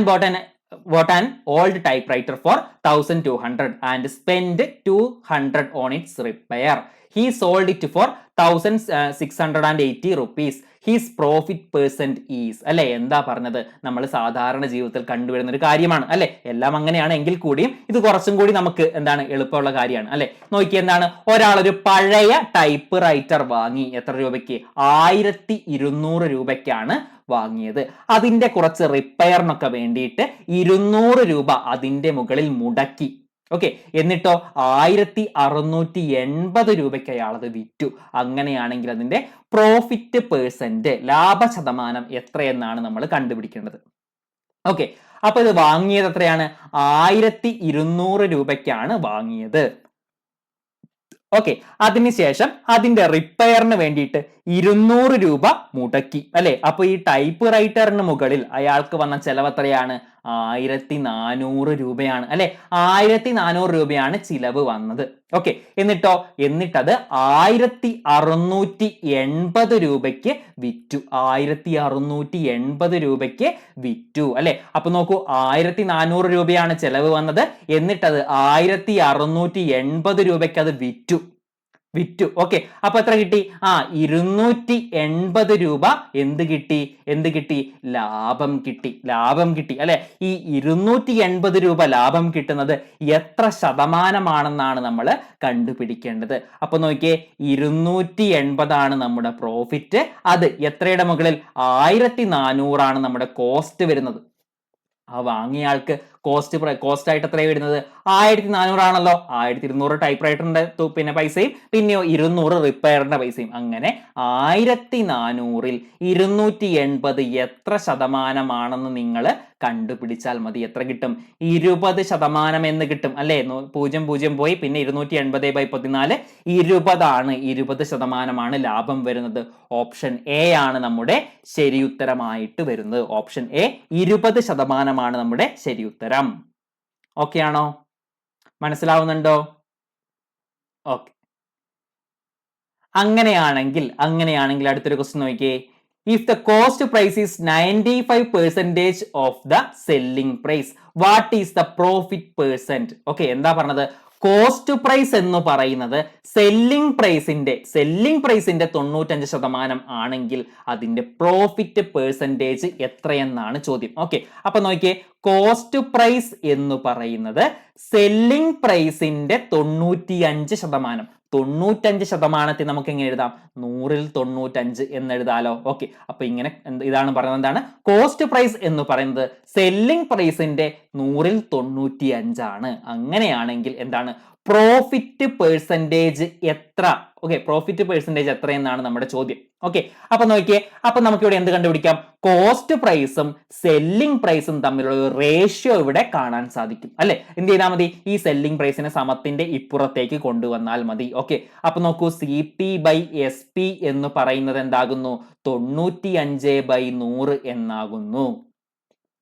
Speaker 1: bought an old typewriter for 1200 and spent 200 on its repair. He sold it for 1680 rupees. His profit percent is അല്ലെ? എന്താ പറഞ്ഞത്? നമ്മൾ സാധാരണ ജീവിതത്തിൽ കണ്ടുവരുന്ന ഒരു കാര്യമാണ് അല്ലെ? എല്ലാം അങ്ങനെയാണ് എങ്കിൽ കൂടിയും ഇത് കുറച്ചും കൂടി നമുക്ക് എന്താണ് എളുപ്പമുള്ള കാര്യമാണ് അല്ലെ? നോക്കി, എന്താണ് ഒരാൾ ഒരു പഴയ ടൈപ്പ് റൈറ്റർ വാങ്ങി. എത്ര രൂപയ്ക്ക്? 1200 രൂപയ്ക്കാണ് വാങ്ങിയത്. അതിന്റെ കുറച്ച് റിപ്പയറിനൊക്കെ വേണ്ടിയിട്ട് 200 രൂപ അതിന്റെ മുകളിൽ മുടക്കി. ഓക്കെ, എന്നിട്ടോ 1680 രൂപയ്ക്ക് അയാൾ അത് വിറ്റു. അങ്ങനെയാണെങ്കിൽ അതിന്റെ പ്രോഫിറ്റ് പെർസെന്റ്, ലാഭശതമാനം എത്രയെന്നാണ് നമ്മൾ കണ്ടുപിടിക്കേണ്ടത്. ഓക്കെ, അപ്പൊ ഇത് വാങ്ങിയത് എത്രയാണ്? 1200 രൂപയ്ക്കാണ് വാങ്ങിയത്. ഓക്കെ, അതിനുശേഷം അതിന്റെ റിപ്പയറിന് വേണ്ടിയിട്ട് 200 രൂപ മുടക്കി അല്ലെ? അപ്പൊ ഈ ടൈപ്പ് റൈറ്ററിന് മുകളിൽ അയാൾക്ക് വന്ന ചെലവ് എത്രയാണ്? 1400 രൂപയാണ് അല്ലെ? 1400 രൂപയാണ് ചിലവ് വന്നത്. ഓക്കെ, എന്നിട്ടത് 1680 രൂപയ്ക്ക് വിറ്റു. 1680 രൂപയ്ക്ക് വിറ്റു അല്ലെ? അപ്പൊ നോക്കൂ, 1400 രൂപയാണ് ചെലവ് വന്നത്, എന്നിട്ടത് 1680 രൂപയ്ക്ക് അത് വിറ്റു. ഓക്കെ, അപ്പൊ എത്ര കിട്ടി? 280 രൂപ എന്ത് കിട്ടി? ലാഭം കിട്ടി അല്ലെ? ഈ 280 രൂപ ലാഭം കിട്ടുന്നത് എത്ര ശതമാനമാണെന്നാണ് നമ്മൾ കണ്ടുപിടിക്കേണ്ടത്. അപ്പൊ നോക്കിയേ, 280 ആണ് നമ്മുടെ പ്രോഫിറ്റ്. അത് എത്രയുടെ മുകളിൽ? 1400 നമ്മുടെ കോസ്റ്റ് വരുന്നത്. ആ വാങ്ങിയ ആൾക്ക് കോസ്റ്റ് ആയിട്ട് എത്രയാണ് വരുന്നത്? 1400 ആണല്ലോ. 1200 ടൈപ്പ് റൈറ്ററിന്റെ പിന്നെ പൈസയും പിന്നെയോ 200 റിപ്പയറിന്റെ പൈസയും. അങ്ങനെ 1400ൽ 280 എത്ര ശതമാനമാണെന്ന് നിങ്ങൾ കണ്ടുപിടിച്ചാൽ മതി. എത്ര കിട്ടും? 20% എന്ന് കിട്ടും അല്ലെ? 0 പോയി പിന്നെ 280/14 20 ആണ്. 20% ലാഭം വരുന്നത്. ഓപ്ഷൻ എ ആണ് നമ്മുടെ ശരിയുത്തരമായിട്ട് വരുന്നത്. ഓപ്ഷൻ എ 20% നമ്മുടെ ശരിയുത്തരം. ഓക്കെ ആണോ? മനസ്സിലാവുന്നുണ്ടോ? ഓക്കെ, അങ്ങനെയാണെങ്കിൽ അടുത്തൊരു ക്വസ്റ്റ്യൻ നോക്കിയേ. If the cost price is 95% of the selling price, what is the profit percent? Okay, എന്താ പറഞ്ഞത്? കോസ്റ്റ് പ്രൈസ് എന്ന് പറയുന്നത് സെല്ലിംഗ് പ്രൈസിന്റെ 95% ആണെങ്കിൽ അതിന്റെ പ്രോഫിറ്റ് പെർസെന്റേജ് എത്രയെന്നാണ് ചോദ്യം. ഓക്കെ, അപ്പൊ നോക്കിയേ, കോസ്റ്റ് പ്രൈസ് എന്ന് പറയുന്നത് സെല്ലിംഗ് പ്രൈസിന്റെ 95%. 95% നമുക്ക് എങ്ങനെ എഴുതാം? 100ൽ 95 എന്ന് എഴുതാലോ. ഓക്കെ, അപ്പൊ ഇങ്ങനെ ഇതാണ് പറയുന്നത്. എന്താണ് കോസ്റ്റ് പ്രൈസ് എന്ന് പറയുന്നത്? സെല്ലിംഗ് പ്രൈസിന്റെ 100ൽ 95 ആണ്. അങ്ങനെയാണെങ്കിൽ എന്താണ് പ്രോഫിറ്റ് പെർസെന്റേജ് എത്ര? ഓക്കെ, പ്രോഫിറ്റ് പെർസെന്റേജ് എത്ര എന്നാണ് നമ്മുടെ ചോദ്യം. ഓക്കെ, അപ്പൊ നോക്കിയേ, അപ്പൊ നമുക്ക് ഇവിടെ എന്ത് കണ്ടുപിടിക്കാം? കോസ്റ്റ് പ്രൈസും സെല്ലിംഗ് പ്രൈസും തമ്മിലുള്ള റേഷ്യോ ഇവിടെ കാണാൻ സാധിക്കും അല്ലെ? എന്ത് ചെയ്താൽ മതി? ഈ സെല്ലിംഗ് പ്രൈസിനെ സമത്തിന്റെ ഇപ്പുറത്തേക്ക് കൊണ്ടുവന്നാൽ മതി. ഓക്കെ, അപ്പൊ നോക്കൂ, CP/SP എന്ന് പറയുന്നത് എന്താകുന്നു? 95/100 എന്നാകുന്നു.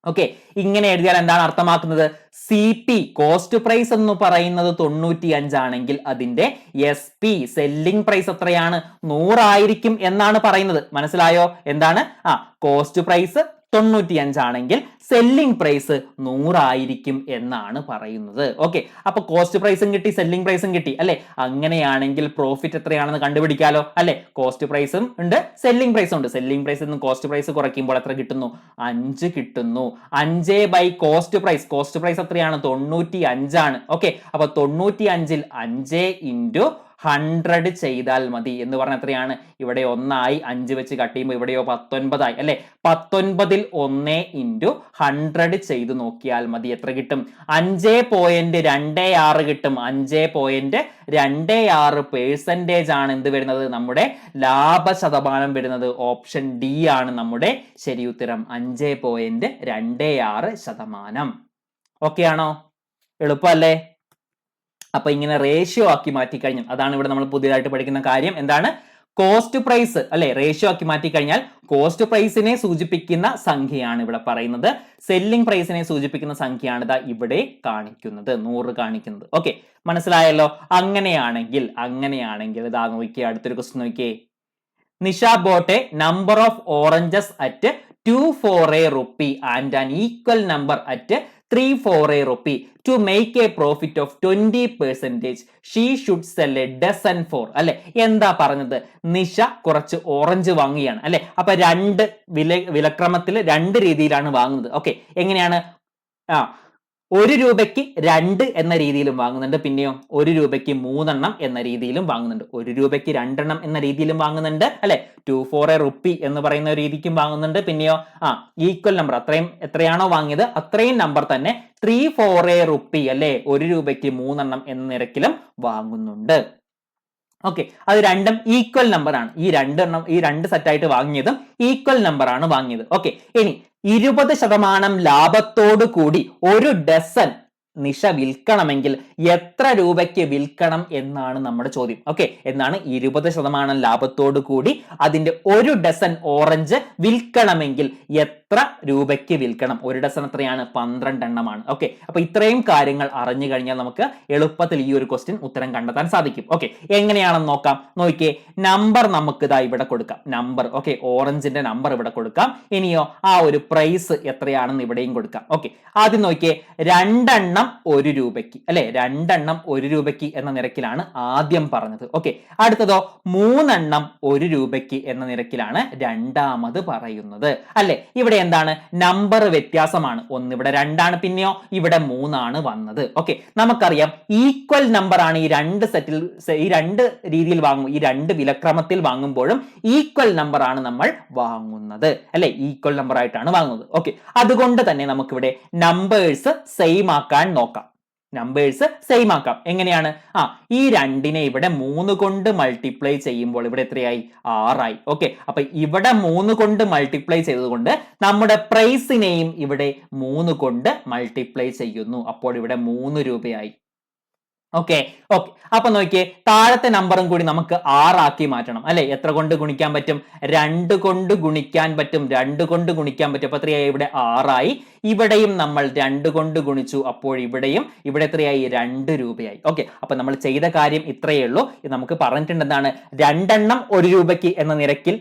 Speaker 1: ഓക്കെ, ഇങ്ങനെ എഴുതിയാൽ എന്താണ് അർത്ഥമാക്കുന്നത്? CP കോസ്റ്റ് പ്രൈസ് എന്ന് പറയുന്നത് 95 ആണെങ്കിൽ അതിന്റെ SP സെല്ലിംഗ് പ്രൈസ് എത്രയാണ്? 100 ആയിരിക്കും എന്നാണ് പറയുന്നത്. മനസ്സിലായോ? എന്താണ് കോസ്റ്റ് പ്രൈസ് 95 ആണെങ്കിൽ സെല്ലിംഗ് പ്രൈസ് 100 ആയിരിക്കും എന്നാണ് പറയുന്നത്. ഓക്കെ, അപ്പൊ കോസ്റ്റ് പ്രൈസും കിട്ടി, സെല്ലിംഗ് പ്രൈസും കിട്ടി അല്ലെ? അങ്ങനെയാണെങ്കിൽ പ്രോഫിറ്റ് എത്രയാണെന്ന് കണ്ടുപിടിക്കാലോ അല്ലെ? കോസ്റ്റ് പ്രൈസും ഉണ്ട്, സെല്ലിംഗ് പ്രൈസും ഉണ്ട്. സെല്ലിംഗ് പ്രൈസിൽ നിന്ന് കോസ്റ്റ് പ്രൈസ് കുറയ്ക്കുമ്പോൾ എത്ര കിട്ടുന്നു? 5 കിട്ടുന്നു. 5 കോസ്റ്റ് പ്രൈസ്. കോസ്റ്റ് പ്രൈസ് എത്രയാണ്? 95 ആണ്. ഓക്കെ, അപ്പൊ 95ൽ 5 × 100 ചെയ്താൽ മതി. എന്ന് പറഞ്ഞാൽ എത്രയാണ്? ഇവിടെ 1 5 വെച്ച് കട്ട് ചെയ്യുമ്പോൾ ഇവിടെയോ 19 അല്ലെ? 19ൽ 1 × 100 ചെയ്ത് നോക്കിയാൽ മതി. എത്ര കിട്ടും? 5.26 കിട്ടും. 5.26% ആണ് എന്ത് വരുന്നത്? നമ്മുടെ ലാഭ ശതമാനം വരുന്നത്. ഓപ്ഷൻ ഡി ആണ് നമ്മുടെ ശരി ഉത്തരം. 5.26%. ഓക്കെ ആണോ? എളുപ്പമല്ലേ? അപ്പൊ ഇങ്ങനെ റേഷ്യോ ആക്കി മാറ്റിക്കഴിഞ്ഞാൽ, അതാണ് ഇവിടെ നമ്മൾ പുതിയതായിട്ട് പഠിക്കുന്ന കാര്യം. എന്താണ്? കോസ്റ്റ് പ്രൈസ് അല്ലെ? റേഷ്യോ ആക്കി മാറ്റിക്കഴിഞ്ഞാൽ കോസ്റ്റ് പ്രൈസിനെ സൂചിപ്പിക്കുന്ന സംഖ്യയാണ് ഇവിടെ പറയുന്നത്. സെല്ലിംഗ് പ്രൈസിനെ സൂചിപ്പിക്കുന്ന സംഖ്യയാണ് ഇതാ ഇവിടെ കാണിക്കുന്നത്, 100 കാണിക്കുന്നത്. ഓക്കെ, മനസ്സിലായല്ലോ? അങ്ങനെയാണെങ്കിൽ ഇതാ നോക്കിയേ, അടുത്തൊരു ക്വസ്റ്റ്യൻ നോക്കിയേ. Nisha bought a number of oranges at 2 for a rupee and an equal number at 3 for a rupee. To make a profit of 20%, she should sell a dozen for. അല്ലെ? എന്താ പറഞ്ഞത്? നിഷ കുറച്ച് ഓറഞ്ച് വാങ്ങിയാണ് അല്ലെ? അപ്പൊ രണ്ട് വിലക്രമത്തിൽ 2 രീതിയിലാണ് വാങ്ങുന്നത്. ഓക്കെ, എങ്ങനെയാണ്? 1 രൂപയ്ക്ക് 2 എന്ന രീതിയിലും വാങ്ങുന്നുണ്ട്, പിന്നെയോ 1 രൂപയ്ക്ക് 3 എണ്ണം എന്ന രീതിയിലും വാങ്ങുന്നുണ്ട്, 1 രൂപയ്ക്ക് 2 എണ്ണം എന്ന രീതിയിലും വാങ്ങുന്നുണ്ട് അല്ലെ? 2 for a rupee എന്ന് പറയുന്ന രീതിക്കും വാങ്ങുന്നുണ്ട്, പിന്നെയോ ഈക്വൽ നമ്പർ എത്രയാണോ വാങ്ങിയത് അത്രയും നമ്പർ തന്നെ 3 for a rupee അല്ലെ? 1 രൂപയ്ക്ക് 3 എണ്ണം എന്ന നിരക്കിലും വാങ്ങുന്നുണ്ട്. ഓക്കെ, അത് രണ്ടും ഈക്വൽ നമ്പർ ആണ്. ഈ 2 സെറ്റായിട്ട് വാങ്ങിയതും ഈക്വൽ നമ്പർ ആണ് വാങ്ങിയത്. ഓക്കെ, ഇനി 20% ലാഭത്തോടു കൂടി 1 ഡസൻ നിഷ വിൽക്കണമെങ്കിൽ എത്ര രൂപയ്ക്ക് വിൽക്കണം എന്നാണ് നമ്മുടെ ചോദ്യം. ഓക്കെ, എന്നാണ് 20% ലാഭത്തോടു കൂടി അതിന്റെ 1 ഡസൻ ഓറഞ്ച് വിൽക്കണമെങ്കിൽ എത്ര രൂപയ്ക്ക് വിൽക്കണം? 1 ഡസൻ എത്രയാണ്? 12 എണ്ണമാണ്. ഓക്കെ, അപ്പൊ ഇത്രയും കാര്യങ്ങൾ അറിഞ്ഞു കഴിഞ്ഞാൽ നമുക്ക് എളുപ്പത്തിൽ ഈ ഒരു ക്വസ്റ്റ്യൻ ഉത്തരം കണ്ടെത്താൻ സാധിക്കും. ഓക്കെ, എങ്ങനെയാണെന്ന് നോക്കാം. നോക്കിയേ, നമ്പർ നമുക്ക് ഇതാ ഇവിടെ കൊടുക്കാം. നമ്പർ, ഓക്കെ, ഓറഞ്ചിന്റെ നമ്പർ ഇവിടെ കൊടുക്കാം. ഇനിയോ ആ ഒരു പ്രൈസ് എത്രയാണെന്ന് ഇവിടെയും കൊടുക്കാം. ഓക്കെ, ആദ്യം നോക്കിയേ, 2 എണ്ണം 1 രൂപയ്ക്ക് അല്ലെ? 2 എണ്ണം 1 രൂപയ്ക്ക് എന്ന നിരക്കിലാണ് ആദ്യം പറഞ്ഞത്. ഓക്കെ, അടുത്തതോ 3 എണ്ണം 1 രൂപയ്ക്ക് എന്ന നിരക്കിലാണ് രണ്ടാമത് പറയുന്നത് അല്ലെ? ഇവിടെ എന്താണ്? നമ്പർ വ്യത്യാസമാണ്. ഒന്ന് ഇവിടെ 2 ആണ്, പിന്നെയോ ഇവിടെ 3 ആണ് വന്നത്. ഓക്കെ, നമുക്കറിയാം ഈക്വൽ നമ്പർ ആണ് ഈ 2 സെറ്റിൽ, ഈ 2 രീതിയിൽ വാങ്ങും, ഈ 2 വിലക്രമത്തിൽ വാങ്ങുമ്പോഴും ഈക്വൽ നമ്പർ ആണ് നമ്മൾ വാങ്ങുന്നത് അല്ലെ? ഈക്വൽ നമ്പർ ആയിട്ടാണ് വാങ്ങുന്നത്. ഓക്കെ, അതുകൊണ്ട് തന്നെ നമുക്കിവിടെ നമ്പേഴ്സ് സെയിം ആക്കാൻ നോക്കാം. നമ്പേഴ്സ് സെയിം ആക്കാം. എങ്ങനെയാണ്? ഈ 2നെ ഇവിടെ 3 കൊണ്ട് മൾട്ടിപ്ലൈ ചെയ്യുമ്പോൾ ഇവിടെ എത്രയായി? 6 ആയി. ഓക്കെ, അപ്പൊ ഇവിടെ 3 കൊണ്ട് മൾട്ടിപ്ലൈ ചെയ്തതുകൊണ്ട് നമ്മുടെ പ്രൈസിനെയും ഇവിടെ 3 കൊണ്ട് മൾട്ടിപ്ലൈ ചെയ്യുന്നു. അപ്പോൾ ഇവിടെ 3 രൂപയായി. ഓക്കെ, അപ്പൊ നോക്കിയേ, താഴത്തെ നമ്പറും കൂടി നമുക്ക് 6 ആക്കി മാറ്റണം അല്ലെ? എത്ര കൊണ്ട് ഗുണിക്കാൻ പറ്റും? 2 കൊണ്ട് ഗുണിക്കാൻ പറ്റും. 2 കൊണ്ട് ഗുണിക്കാൻ പറ്റും. അപ്പൊ എത്രയായി? ഇവിടെ 6 ആയി. ഇവിടെയും നമ്മൾ 2 കൊണ്ട് ഗുണിച്ചു. അപ്പോൾ ഇവിടെ എത്രയായി? 2 രൂപയായി. ഓക്കെ, അപ്പൊ നമ്മൾ ചെയ്ത കാര്യം ഇത്രയേ ഉള്ളൂ. നമുക്ക് പറഞ്ഞിട്ടുണ്ട് എന്താണ്? 2 എണ്ണം 1 രൂപയ്ക്ക് എന്ന നിരക്കിൽ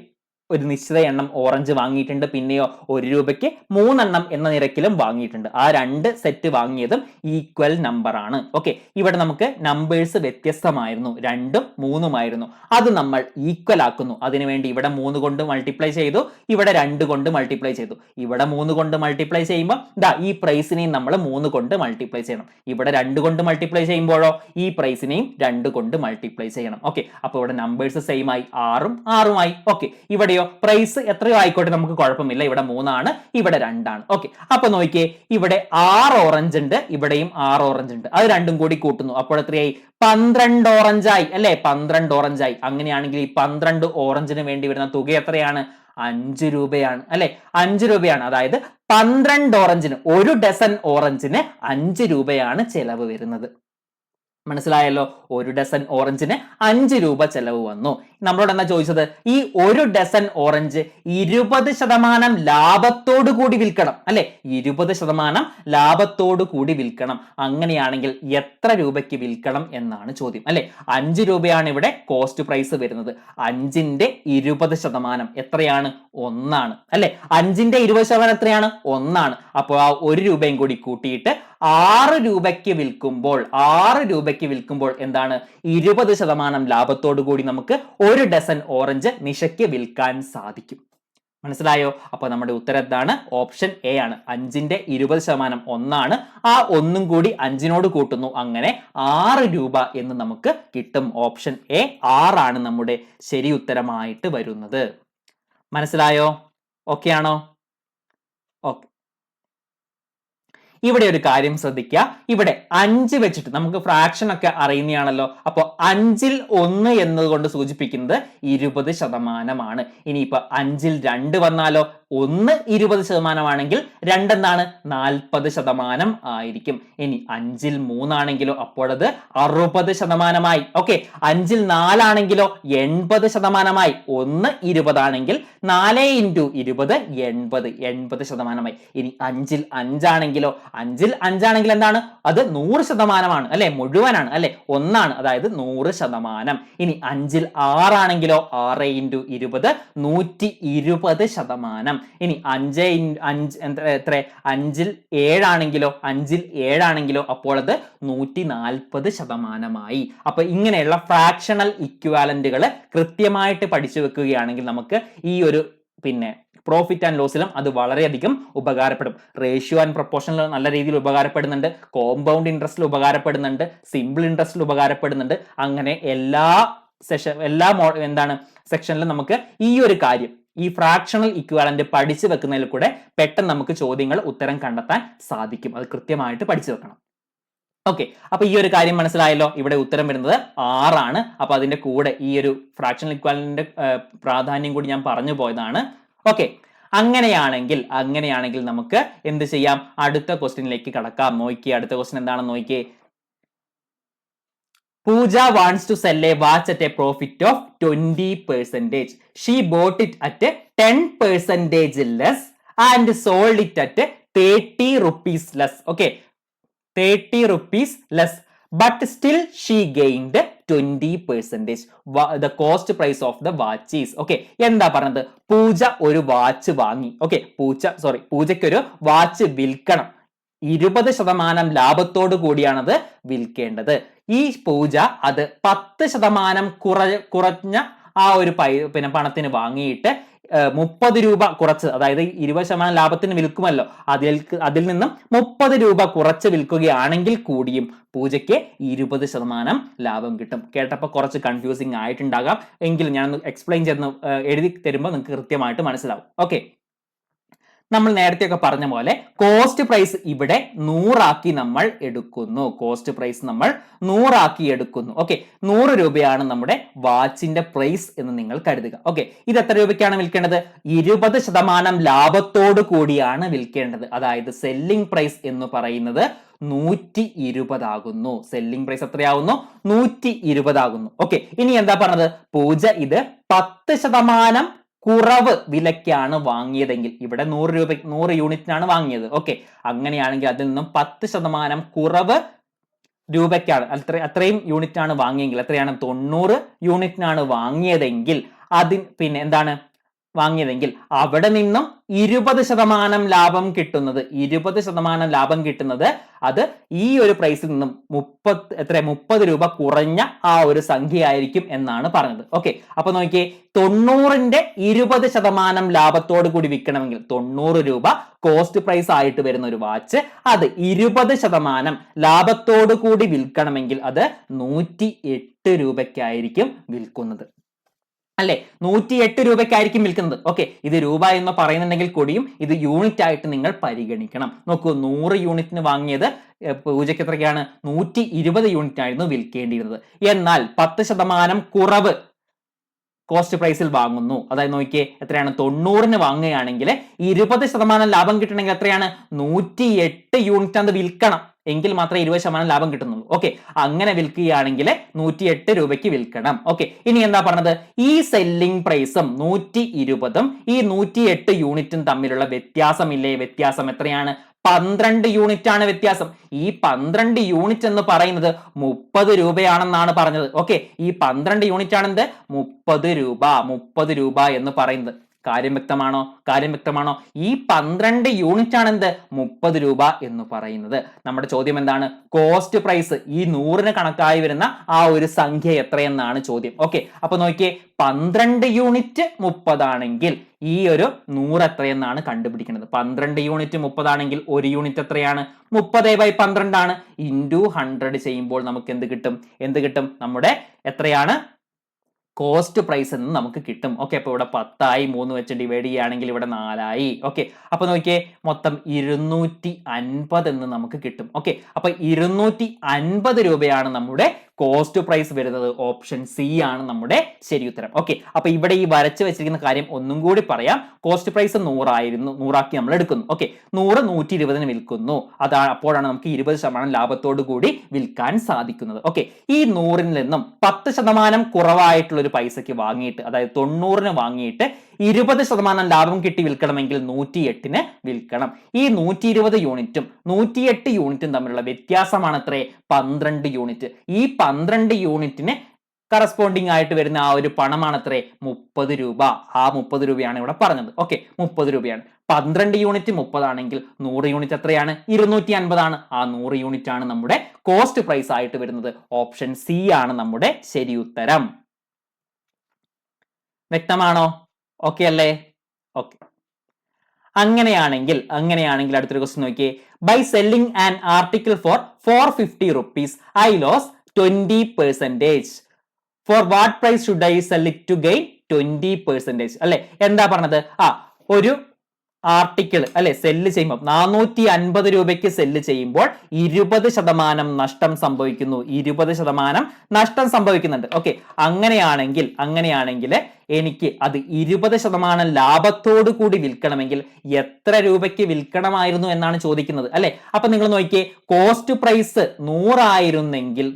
Speaker 1: ഒരു നിശ്ചിത എണ്ണം ഓറഞ്ച് വാങ്ങിയിട്ടുണ്ട്, പിന്നെയോ 1 രൂപയ്ക്ക് 3 എണ്ണം എന്ന നിരക്കിലും വാങ്ങിയിട്ടുണ്ട്. ആ 2 സെറ്റ് വാങ്ങിയതും ഈക്വൽ നമ്പർ ആണ്. ഓക്കെ, ഇവിടെ നമുക്ക് നമ്പേഴ്സ് വ്യത്യസ്തമായിരുന്നു, 2ഉം 3ഉം ആയിരുന്നു. അത് നമ്മൾ ഈക്വൽ ആക്കുന്നു. അതിനുവേണ്ടി ഇവിടെ 3 കൊണ്ട് മൾട്ടിപ്ലൈ ചെയ്തു, ഇവിടെ 2 കൊണ്ട് മൾട്ടിപ്ലൈ ചെയ്തു. ഇവിടെ 3 കൊണ്ട് മൾട്ടിപ്ലൈ ചെയ്യുമ്പോൾ ഈ പ്രൈസിനെയും നമ്മൾ 3 കൊണ്ട് മൾട്ടിപ്ലൈ ചെയ്യണം. ഇവിടെ 2 കൊണ്ട് മൾട്ടിപ്ലൈ ചെയ്യുമ്പോഴോ ഈ പ്രൈസിനെയും 2 കൊണ്ട് മൾട്ടിപ്ലൈ ചെയ്യണം. ഓക്കെ, അപ്പൊ ഇവിടെ നമ്പേഴ്സ് സെയിം ആയി, 6ഉം 6ഉം ആയി. ഓക്കെ, ഇവിടെയോ പ്രൈസ് എത്രയോ ആയിക്കോട്ടെ, നമുക്ക് കുഴപ്പമില്ല. ഇവിടെ 3 ആണ്, ഇവിടെ 2 ആണ്. ഓക്കെ, അപ്പൊ നോക്കിയേ, ഇവിടെ 6 ഓറഞ്ച് ഉണ്ട്, ഇവിടെയും 6 ഓറഞ്ച് ഉണ്ട്. അത് രണ്ടും കൂടി കൂട്ടുന്നു. അപ്പോൾ എത്രയായി? 12 ഓറഞ്ചായി അല്ലെ? 12 ഓറഞ്ചായി. അങ്ങനെയാണെങ്കിൽ ഈ 12 ഓറഞ്ചിന് വേണ്ടി വരുന്ന തുക എത്രയാണ്? 5 രൂപയാണ് അല്ലെ? 5 രൂപയാണ്. അതായത് 12 ഓറഞ്ചിന്, 1 ഡസൻ ഓറഞ്ചിന് 5 രൂപയാണ് ചെലവ് വരുന്നത്. മനസ്സിലായല്ലോ? 1 ഡസൻ ഓറഞ്ചിന് 5 രൂപ ചെലവ് വന്നു. നമ്മളോട് എന്താ ചോദിച്ചത്? ഈ 1 ഡസൻ ഓറഞ്ച് 20% ലാഭത്തോടു കൂടി വിൽക്കണം അല്ലെ? 20% ലാഭത്തോടു കൂടി വിൽക്കണം. അങ്ങനെയാണെങ്കിൽ എത്ര രൂപയ്ക്ക് വിൽക്കണം എന്നാണ് ചോദ്യം അല്ലെ? 5 രൂപയാണ് ഇവിടെ കോസ്റ്റ് പ്രൈസ് വരുന്നത്. 5ന്റെ 20% എത്രയാണ്? 1 ആണ് അല്ലെ? 5ന്റെ 20% എത്രയാണ്? 1 ആണ്. അപ്പോൾ ആ 1 രൂപയും കൂടി കൂട്ടിയിട്ട് 6 രൂപയ്ക്ക് വിൽക്കുമ്പോൾ എന്താണ്? 20% ലാഭത്തോടു കൂടി നമുക്ക് 1 ഡസൻ ഓറഞ്ച് നിഷയ്ക്ക് വിൽക്കാൻ സാധിക്കും. മനസ്സിലായോ? അപ്പൊ നമ്മുടെ ഉത്തരം എന്താണ്? ഓപ്ഷൻ എ ആണ്. 5ന്റെ 20% 1 ആ 1 കൂടി 5നോട് കൂട്ടുന്നു, അങ്ങനെ 6 രൂപ എന്ന് നമുക്ക് കിട്ടും. ഓപ്ഷൻ എ 6 നമ്മുടെ ശരി ഉത്തരമായിട്ട് വരുന്നത്. മനസ്സിലായോ? ഓക്കെ ആണോ? ഓക്കെ. ഇവിടെ ഒരു കാര്യം ശ്രദ്ധിക്കുക. ഇവിടെ 5 വെച്ചിട്ട് നമുക്ക് ഫ്രാക്ഷൻ ഒക്കെ അറിയുന്നതാണല്ലോ. അപ്പോൾ 5ൽ 1 എന്നതുകൊണ്ട് സൂചിപ്പിക്കുന്നത് 20%. ഇനിയിപ്പോ 5ൽ 2 വന്നാലോ? 1 20% ആണെങ്കിൽ 2 എന്താണ്? 40% ആയിരിക്കും. ഇനി 5ൽ 3 ആണെങ്കിലോ? അപ്പോഴത് 60%. ഓക്കെ. 5ൽ 4 ആണെങ്കിലോ? 80%. 1 20 ആണെങ്കിൽ 4 × 20 80%. ഇനി 5ൽ 5 ആണെങ്കിലോ? 5ൽ 5 ആണെങ്കിൽ എന്താണ്? അത് 100% അല്ലെ, മുഴുവനാണ് അല്ലെ, 1 അതായത് 100%. ഇനി 5ൽ 6 ആണെങ്കിലോ? 6 × 20 120%. ഇനി 5 എത്ര? 5ൽ 7 ആണെങ്കിലോ? 5ൽ 7 ആണെങ്കിലോ? അപ്പോൾ അത് 140%. അപ്പൊ ഇങ്ങനെയുള്ള ഫ്രാക്ഷണൽ ഇക്വാലന്റുകൾ കൃത്യമായിട്ട് പഠിച്ചു വെക്കുകയാണെങ്കിൽ നമുക്ക് ഈ ഒരു പ്രോഫിറ്റ് ആൻഡ് ലോസിലും അത് വളരെയധികം ഉപകാരപ്പെടും. റേഷ്യോ ആൻഡ് പ്രൊപ്പോർഷനിൽ നല്ല രീതിയിൽ ഉപകാരപ്പെടുന്നുണ്ട്, കോമ്പൗണ്ട് ഇൻട്രസ്റ്റിൽ ഉപകാരപ്പെടുന്നുണ്ട്, സിമ്പിൾ ഇൻട്രസ്റ്റിൽ ഉപകാരപ്പെടുന്നുണ്ട്. അങ്ങനെ എല്ലാ സെക്ഷനിലും നമുക്ക് ഈ ഒരു കാര്യം, ഈ ഫ്രാക്ഷണൽ ഇക്വാലന്റ് പഠിച്ചു വെക്കുന്നതിൽ കൂടെ പെട്ടെന്ന് നമുക്ക് ചോദ്യങ്ങൾ ഉത്തരം കണ്ടെത്താൻ സാധിക്കും. അത് കൃത്യമായിട്ട് പഠിച്ചു വെക്കണം. ഓക്കെ. അപ്പൊ ഈ ഒരു കാര്യം മനസ്സിലായല്ലോ. ഇവിടെ ഉത്തരം വരുന്നത് 6. അപ്പൊ അതിന്റെ കൂടെ ഈ ഒരു ഫ്രാക്ഷണൽ ഇക്വാലന്റിന്റെ പ്രാധാന്യം കൂടി ഞാൻ പറഞ്ഞു പോയതാണ്. ഓക്കെ. അങ്ങനെയാണെങ്കിൽ നമുക്ക് എന്ത് ചെയ്യാം? അടുത്ത ക്വസ്റ്റ്യനിലേക്ക് കടക്കാം. നോക്കിയേ, അടുത്ത ക്വസ്റ്റ്യൻ എന്താണെന്ന് നോക്കിയേ. പൂജ wants to sell a watch at a profit of 20%. She bought it at 10% less and sold it at 30 rupees less. Okay, 30 rupees less, but still she gained 20%. The cost price of the watch is. Okay, എന്താ പറഞ്ഞത്? പൂജ ഒരു വാച്ച് വാങ്ങി. ഓക്കെ, പൂജയ്ക്ക് ഒരു വാച്ച് വിൽക്കണം. 20% ലാഭത്തോടു കൂടിയാണത് വിൽക്കേണ്ടത്. ഈ പൂജ അത് 10% കുറഞ്ഞ ആ ഒരു പണത്തിന് വാങ്ങിയിട്ട് 30 രൂപ കുറച്ച്, അതായത് 20% ലാഭത്തിന് വിൽക്കുമല്ലോ, അതിൽ നിന്നും 30 രൂപ കുറച്ച് വിൽക്കുകയാണെങ്കിൽ കൂടിയും പൂജയ്ക്ക് 20% ലാഭം കിട്ടും. കേട്ടപ്പോൾ കുറച്ച് കൺഫ്യൂസിങ് ആയിട്ടുണ്ടാകാം, എങ്കിലും ഞാൻ എക്സ്പ്ലെയിൻ ചെയ്ത് എഴുതി തരുമ്പോൾ നിങ്ങൾക്ക് കൃത്യമായിട്ട് മനസ്സിലാവും. ഓക്കെ. നമ്മൾ നേരത്തെയൊക്കെ പറഞ്ഞ പോലെ കോസ്റ്റ് പ്രൈസ് ഇവിടെ 100 ആക്കി നമ്മൾ എടുക്കുന്നു. കോസ്റ്റ് പ്രൈസ് നമ്മൾ 100 ആക്കി എടുക്കുന്നു. ഓക്കെ, 100 രൂപയാണ് നമ്മുടെ വാച്ചിന്റെ പ്രൈസ് എന്ന് നിങ്ങൾ കരുതുക. ഓക്കെ, ഇത് എത്ര രൂപയ്ക്കാണ് വിൽക്കേണ്ടത്? 20% ലാഭത്തോടു കൂടിയാണ് വിൽക്കേണ്ടത്. അതായത് സെല്ലിംഗ് പ്രൈസ് എന്ന് പറയുന്നത് 120 ആകുന്നു. Selling price എത്രയാകുന്നു? 120 ആകുന്നു. ഓക്കെ, ഇനി എന്താ പറഞ്ഞത്? പൂജ ഇത് 10% കുറവ് വിലയ്ക്കാണ് വാങ്ങിയതെങ്കിൽ, ഇവിടെ 100 യൂണിറ്റിനാണ് വാങ്ങിയത്. ഓക്കെ, അങ്ങനെയാണെങ്കിൽ അതിൽ നിന്നും 10% കുറവ് രൂപയ്ക്കാണ്, അത്രയും യൂണിറ്റാണ് വാങ്ങിയെങ്കിൽ, എത്രയാണ്? 90 യൂണിറ്റിനാണ് വാങ്ങിയതെങ്കിൽ എന്താണ് വാങ്ങിയതെങ്കിൽ അവിടെ നിന്നും 20% ലാഭം കിട്ടുന്നത്, 20% ലാഭം കിട്ടുന്നത് അത് ഈ ഒരു പ്രൈസിൽ നിന്നും 30 രൂപ കുറഞ്ഞ ആ ഒരു സംഖ്യ ആയിരിക്കും എന്നാണ് പറഞ്ഞത്. ഓക്കെ, അപ്പൊ നോക്കിയേ, 90ന്റെ 20% ലാഭത്തോടു കൂടി വിൽക്കണമെങ്കിൽ 90 രൂപ കോസ്റ്റ് പ്രൈസ് ആയിട്ട് വരുന്ന ഒരു വാച്ച് അത് 20% ലാഭത്തോടു കൂടി വിൽക്കണമെങ്കിൽ അത് 108 രൂപയ്ക്കായിരിക്കും വിൽക്കുന്നത്. അല്ലെ, 108 രൂപയ്ക്കായിരിക്കും വിൽക്കുന്നത്. ഓക്കെ, ഇത് രൂപ എന്ന് പറയുന്നുണ്ടെങ്കിൽ കൂടിയും ഇത് യൂണിറ്റ് ആയിട്ട് നിങ്ങൾ പരിഗണിക്കണം. നോക്കൂ, 100 യൂണിറ്റിന് വാങ്ങിയത് പൂജയ്ക്ക് എത്രയ്ക്കാണ്? 120 യൂണിറ്റ് ആയിരുന്നു വിൽക്കേണ്ടിയിരുന്നത്. എന്നാൽ 10% കുറവ് കോസ്റ്റ് പ്രൈസിൽ വാങ്ങുന്നു. അതായത് നോക്കിയേ, എത്രയാണ്? 90ന് വാങ്ങുകയാണെങ്കിൽ 20% ലാഭം കിട്ടണമെങ്കിൽ എത്രയാണ്? 108 യൂണിറ്റ് അത് വിൽക്കണം, എങ്കിൽ മാത്രമേ 20% ലാഭം കിട്ടുന്നുള്ളൂ. ഓക്കെ, അങ്ങനെ വിൽക്കുകയാണെങ്കിൽ 108 രൂപയ്ക്ക് വിൽക്കണം. ഓക്കെ, ഇനി എന്താ പറഞ്ഞത്? ഈ സെല്ലിംഗ് പ്രൈസും 120ഉം ഈ 108 യൂണിറ്റും തമ്മിലുള്ള വ്യത്യാസമില്ലേ? വ്യത്യാസം എത്രയാണ്? 12 യൂണിറ്റ് ആണ് വ്യത്യാസം. ഈ 12 യൂണിറ്റ് എന്ന് പറയുന്നത് 30 രൂപയാണെന്നാണ് പറഞ്ഞത്. ഓക്കെ, ഈ 12 യൂണിറ്റ് ആണെന്ത്? 30 രൂപ എന്ന് പറയുന്നത്. കാര്യം വ്യക്തമാണോ? ഈ 12 യൂണിറ്റ് ആണ് എന്ത് 30 രൂപ എന്ന് പറയുന്നത്. നമ്മുടെ ചോദ്യം എന്താണ്? കോസ്റ്റ് പ്രൈസ് ഈ 100ന് കണക്കായി വരുന്ന ആ ഒരു സംഖ്യ എത്രയെന്നാണ് ചോദ്യം. ഓക്കെ, അപ്പൊ നോക്കിയേ 12 യൂണിറ്റ് 30 ആണെങ്കിൽ ഈ ഒരു 100 എത്രയെന്നാണ് കണ്ടുപിടിക്കുന്നത്. 12 യൂണിറ്റ് 30 ആണെങ്കിൽ ഒരു യൂണിറ്റ് എത്രയാണ്? 30/12 ആണ്. ഇൻറ്റു 100 ചെയ്യുമ്പോൾ നമുക്ക് എന്ത് കിട്ടും? നമ്മുടെ എത്രയാണ് കോസ്റ്റ് പ്രൈസ് എന്ന് നമുക്ക് കിട്ടും. ഓക്കെ, അപ്പൊ ഇവിടെ 10 ആയി, 3 വെച്ച് ഡിവൈഡ് ചെയ്യുകയാണെങ്കിൽ ഇവിടെ 4 ആയി. ഓക്കെ, അപ്പൊ നോക്കിയേ മൊത്തം 250 എന്ന് നമുക്ക് കിട്ടും. ഓക്കെ, അപ്പൊ 250 രൂപയാണ് നമ്മുടെ കോസ്റ്റ് പ്രൈസ് വരുന്നത്. ഓപ്ഷൻ സി ആണ് നമ്മുടെ ശരി ഉത്തരം. ഓക്കെ, അപ്പൊ ഇവിടെ ഈ വരച്ച് വെച്ചിരിക്കുന്ന കാര്യം ഒന്നും കൂടി പറയാം. കോസ്റ്റ് പ്രൈസ് 100 ആക്കി നമ്മൾ എടുക്കുന്നു. ഓക്കെ, 100 120ന് വിൽക്കുന്നു. അപ്പോഴാണ് നമുക്ക് 20% ലാഭത്തോടു കൂടി വിൽക്കാൻ സാധിക്കുന്നത്. ഓക്കെ, ഈ 100ൽ നിന്നും 10% കുറവായിട്ടുള്ള ഒരു പൈസക്ക് വാങ്ങിയിട്ട്, അതായത് 90ന് വാങ്ങിയിട്ട് 20% ലാഭം കിട്ടി വിൽക്കണമെങ്കിൽ 108ന് വിൽക്കണം. ഈ 120 യൂണിറ്റും 108 യൂണിറ്റും തമ്മിലുള്ള വ്യത്യാസമാണ് എത്ര? 12 യൂണിറ്റ്. ഈ 12 യൂണിറ്റിന് കറസ്പോണ്ടിങ് ആയിട്ട് വരുന്ന ആ ഒരു പണമാണ് എത്ര? 30 രൂപ. ആ 30 രൂപയാണ് ഇവിടെ പറഞ്ഞത്. ഓക്കെ, 30 രൂപയാണ്. 12 യൂണിറ്റ് 30 ആണെങ്കിൽ 100 യൂണിറ്റ് എത്രയാണ്? 250 ആണ്. ആ 100 യൂണിറ്റ് ആണ് നമ്മുടെ കോസ്റ്റ് പ്രൈസ് ആയിട്ട് വരുന്നത്. ഓപ്ഷൻ സി ആണ് നമ്മുടെ ശരി ഉത്തരം. വ്യക്തമാണോ? ഓക്കെ അല്ലേ? ഓക്കെ, അങ്ങനെയാണെങ്കിൽ അടുത്തൊരു ക്വസ്റ്റ്യൻ നോക്കിയേ. By selling an article for 450 rupees I lose 20%. For what price should I sell it to gain 20%? അല്ലെ, എന്താ പറഞ്ഞത്? ഒരു ആർട്ടിക്കിൾ അല്ലെ സെല്ല് ചെയ്യുമ്പോൾ 450 രൂപയ്ക്ക് സെല്ല് ചെയ്യുമ്പോൾ 20% നഷ്ടം സംഭവിക്കുന്നു. 20% നഷ്ടം സംഭവിക്കുന്നുണ്ട്. ഓക്കെ, അങ്ങനെയാണെങ്കിൽ എനിക്ക് അത് 20% ലാഭത്തോടു കൂടി വിൽക്കണമെങ്കിൽ എത്ര രൂപയ്ക്ക് വിൽക്കണമായിരുന്നു എന്നാണ് ചോദിക്കുന്നത്. അല്ലെ, അപ്പൊ നിങ്ങൾ നോക്കിയേ, കോസ്റ്റ് പ്രൈസ് 100 ആയിരുന്നെങ്കിൽ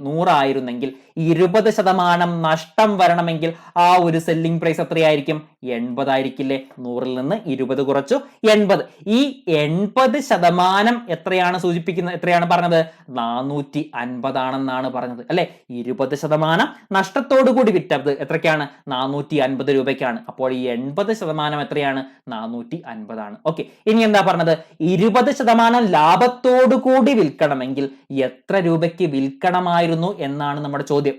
Speaker 1: 20% നഷ്ടം വരണമെങ്കിൽ ആ ഒരു സെല്ലിംഗ് പ്രൈസ് എത്രയായിരിക്കും? 80 ആയിരിക്കില്ലേ? 100ൽ നിന്ന് 20 കുറച്ചു 80. ഈ 80% എത്രയാണ് സൂചിപ്പിക്കുന്നത്? എത്രയാണ് പറഞ്ഞത്? 450 ആണെന്നാണ് പറഞ്ഞത്. അല്ലെ, 20% നഷ്ടത്തോടു കൂടി വിറ്റത് എത്രയ്ക്കാണ്? 450 രൂപയ്ക്കാണ്. അപ്പോൾ ഈ 80% എത്രയാണ്? 450 ആണ്. ഓക്കെ, ഇനി എന്താ പറഞ്ഞത്? 20% ലാഭത്തോടു കൂടി വിൽക്കണമെങ്കിൽ എത്ര രൂപയ്ക്ക് വിൽക്കണമായിരുന്നു എന്നാണ് നമ്മുടെ ചോദ്യം.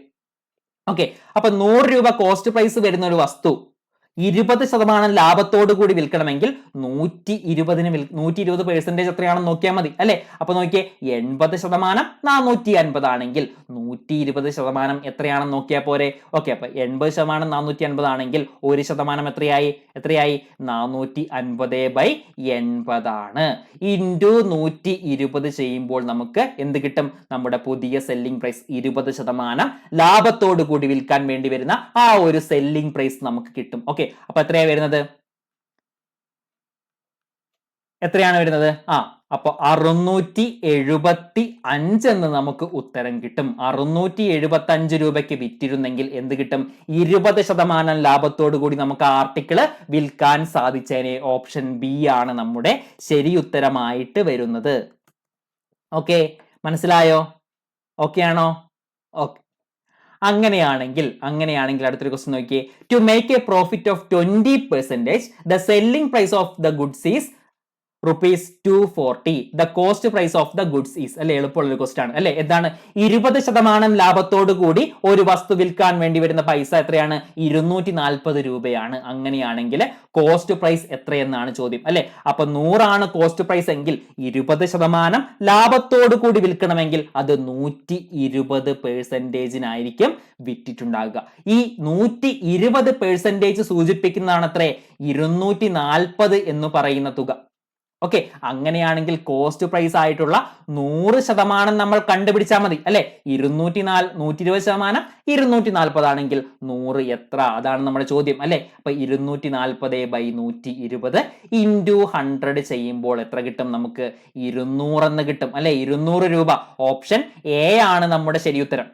Speaker 1: ഓക്കെ, അപ്പൊ 100 രൂപ കോസ്റ്റ് പ്രൈസ് വരുന്ന ഒരു വസ്തു 20% ലാഭത്തോടു കൂടി വിൽക്കണമെങ്കിൽ 120% എത്രയാണെന്ന് നോക്കിയാൽ മതി. അല്ലെ, അപ്പൊ നോക്കിയേ, 80% 450 ആണെങ്കിൽ 120% എത്രയാണെന്ന് നോക്കിയാൽ പോരെ? ഓക്കെ, അപ്പൊ 80% 450 ആണെങ്കിൽ 1% എത്രയായി? 450/80 ആണ്. ഇൻറ്റു 120 ചെയ്യുമ്പോൾ നമുക്ക് എന്ത് കിട്ടും? നമ്മുടെ പുതിയ സെല്ലിംഗ് പ്രൈസ് 20% ലാഭത്തോടു കൂടി വിൽക്കാൻ വേണ്ടി വരുന്ന ആ ഒരു സെല്ലിംഗ് പ്രൈസ് നമുക്ക് കിട്ടും. ഓക്കെ, അപ്പൊ എത്രയാണ് വരുന്നത്? അപ്പൊ 675 എന്ന് നമുക്ക് ഉത്തരം കിട്ടും. 675 രൂപയ്ക്ക് വിറ്റിരുന്നെങ്കിൽ എന്ത് കിട്ടും? 20% ലാഭത്തോടു കൂടി നമുക്ക് ആർട്ടിക്കിള് വിൽക്കാൻ സാധിച്ചേനെ. ഓപ്ഷൻ ബി ആണ് നമ്മുടെ ശരി ഉത്തരമായിട്ട് വരുന്നത്. ഓക്കെ, മനസ്സിലായോ? ഓക്കെ ആണോ? ഓക്കെ, അങ്ങനെയാണെങ്കിൽ അടുത്തൊരു ക്വസ്റ്റ്യൻ നോക്കിയേ. To make a profit of 20%, the selling price of the goods is ₹240. The cost price of the goods is. അല്ലെ, എളുപ്പമുള്ള ഒരു ക്വസ്റ്റ്യൻ ആണ്. അല്ലെ, എന്താണ്? 20% ലാഭത്തോടു കൂടി ഒരു വസ്തു വിൽക്കാൻ വേണ്ടി വരുന്ന പൈസ എത്രയാണ്? 240 രൂപയാണ്. അങ്ങനെയാണെങ്കിൽ കോസ്റ്റ് പ്രൈസ് എത്രയെന്നാണ് ചോദ്യം. അല്ലെ, അപ്പൊ 100 ആണ് കോസ്റ്റ് പ്രൈസ് എങ്കിൽ 20% ലാഭത്തോടു കൂടി വിൽക്കണമെങ്കിൽ അത് 120%-നായിരിക്കും വിറ്റിട്ടുണ്ടാകുക. ഈ 120% സൂചിപ്പിക്കുന്നതാണ് അത്രേ 240 എന്ന് പറയുന്ന തുക. ഓക്കെ, അങ്ങനെയാണെങ്കിൽ കോസ്റ്റ് പ്രൈസ് ആയിട്ടുള്ള 100% നമ്മൾ കണ്ടുപിടിച്ചാൽ മതി. അല്ലെ, 120% 240 ആണെങ്കിൽ 100 എത്ര? അതാണ് നമ്മുടെ ചോദ്യം. അല്ലെ, അപ്പൊ 240/120 ഇൻറ്റു 100 ചെയ്യുമ്പോൾ എത്ര കിട്ടും? നമുക്ക് 200 എന്ന് കിട്ടും. അല്ലെ, 200 രൂപ. ഓപ്ഷൻ എ ആണ് നമ്മുടെ ശരി ഉത്തരം.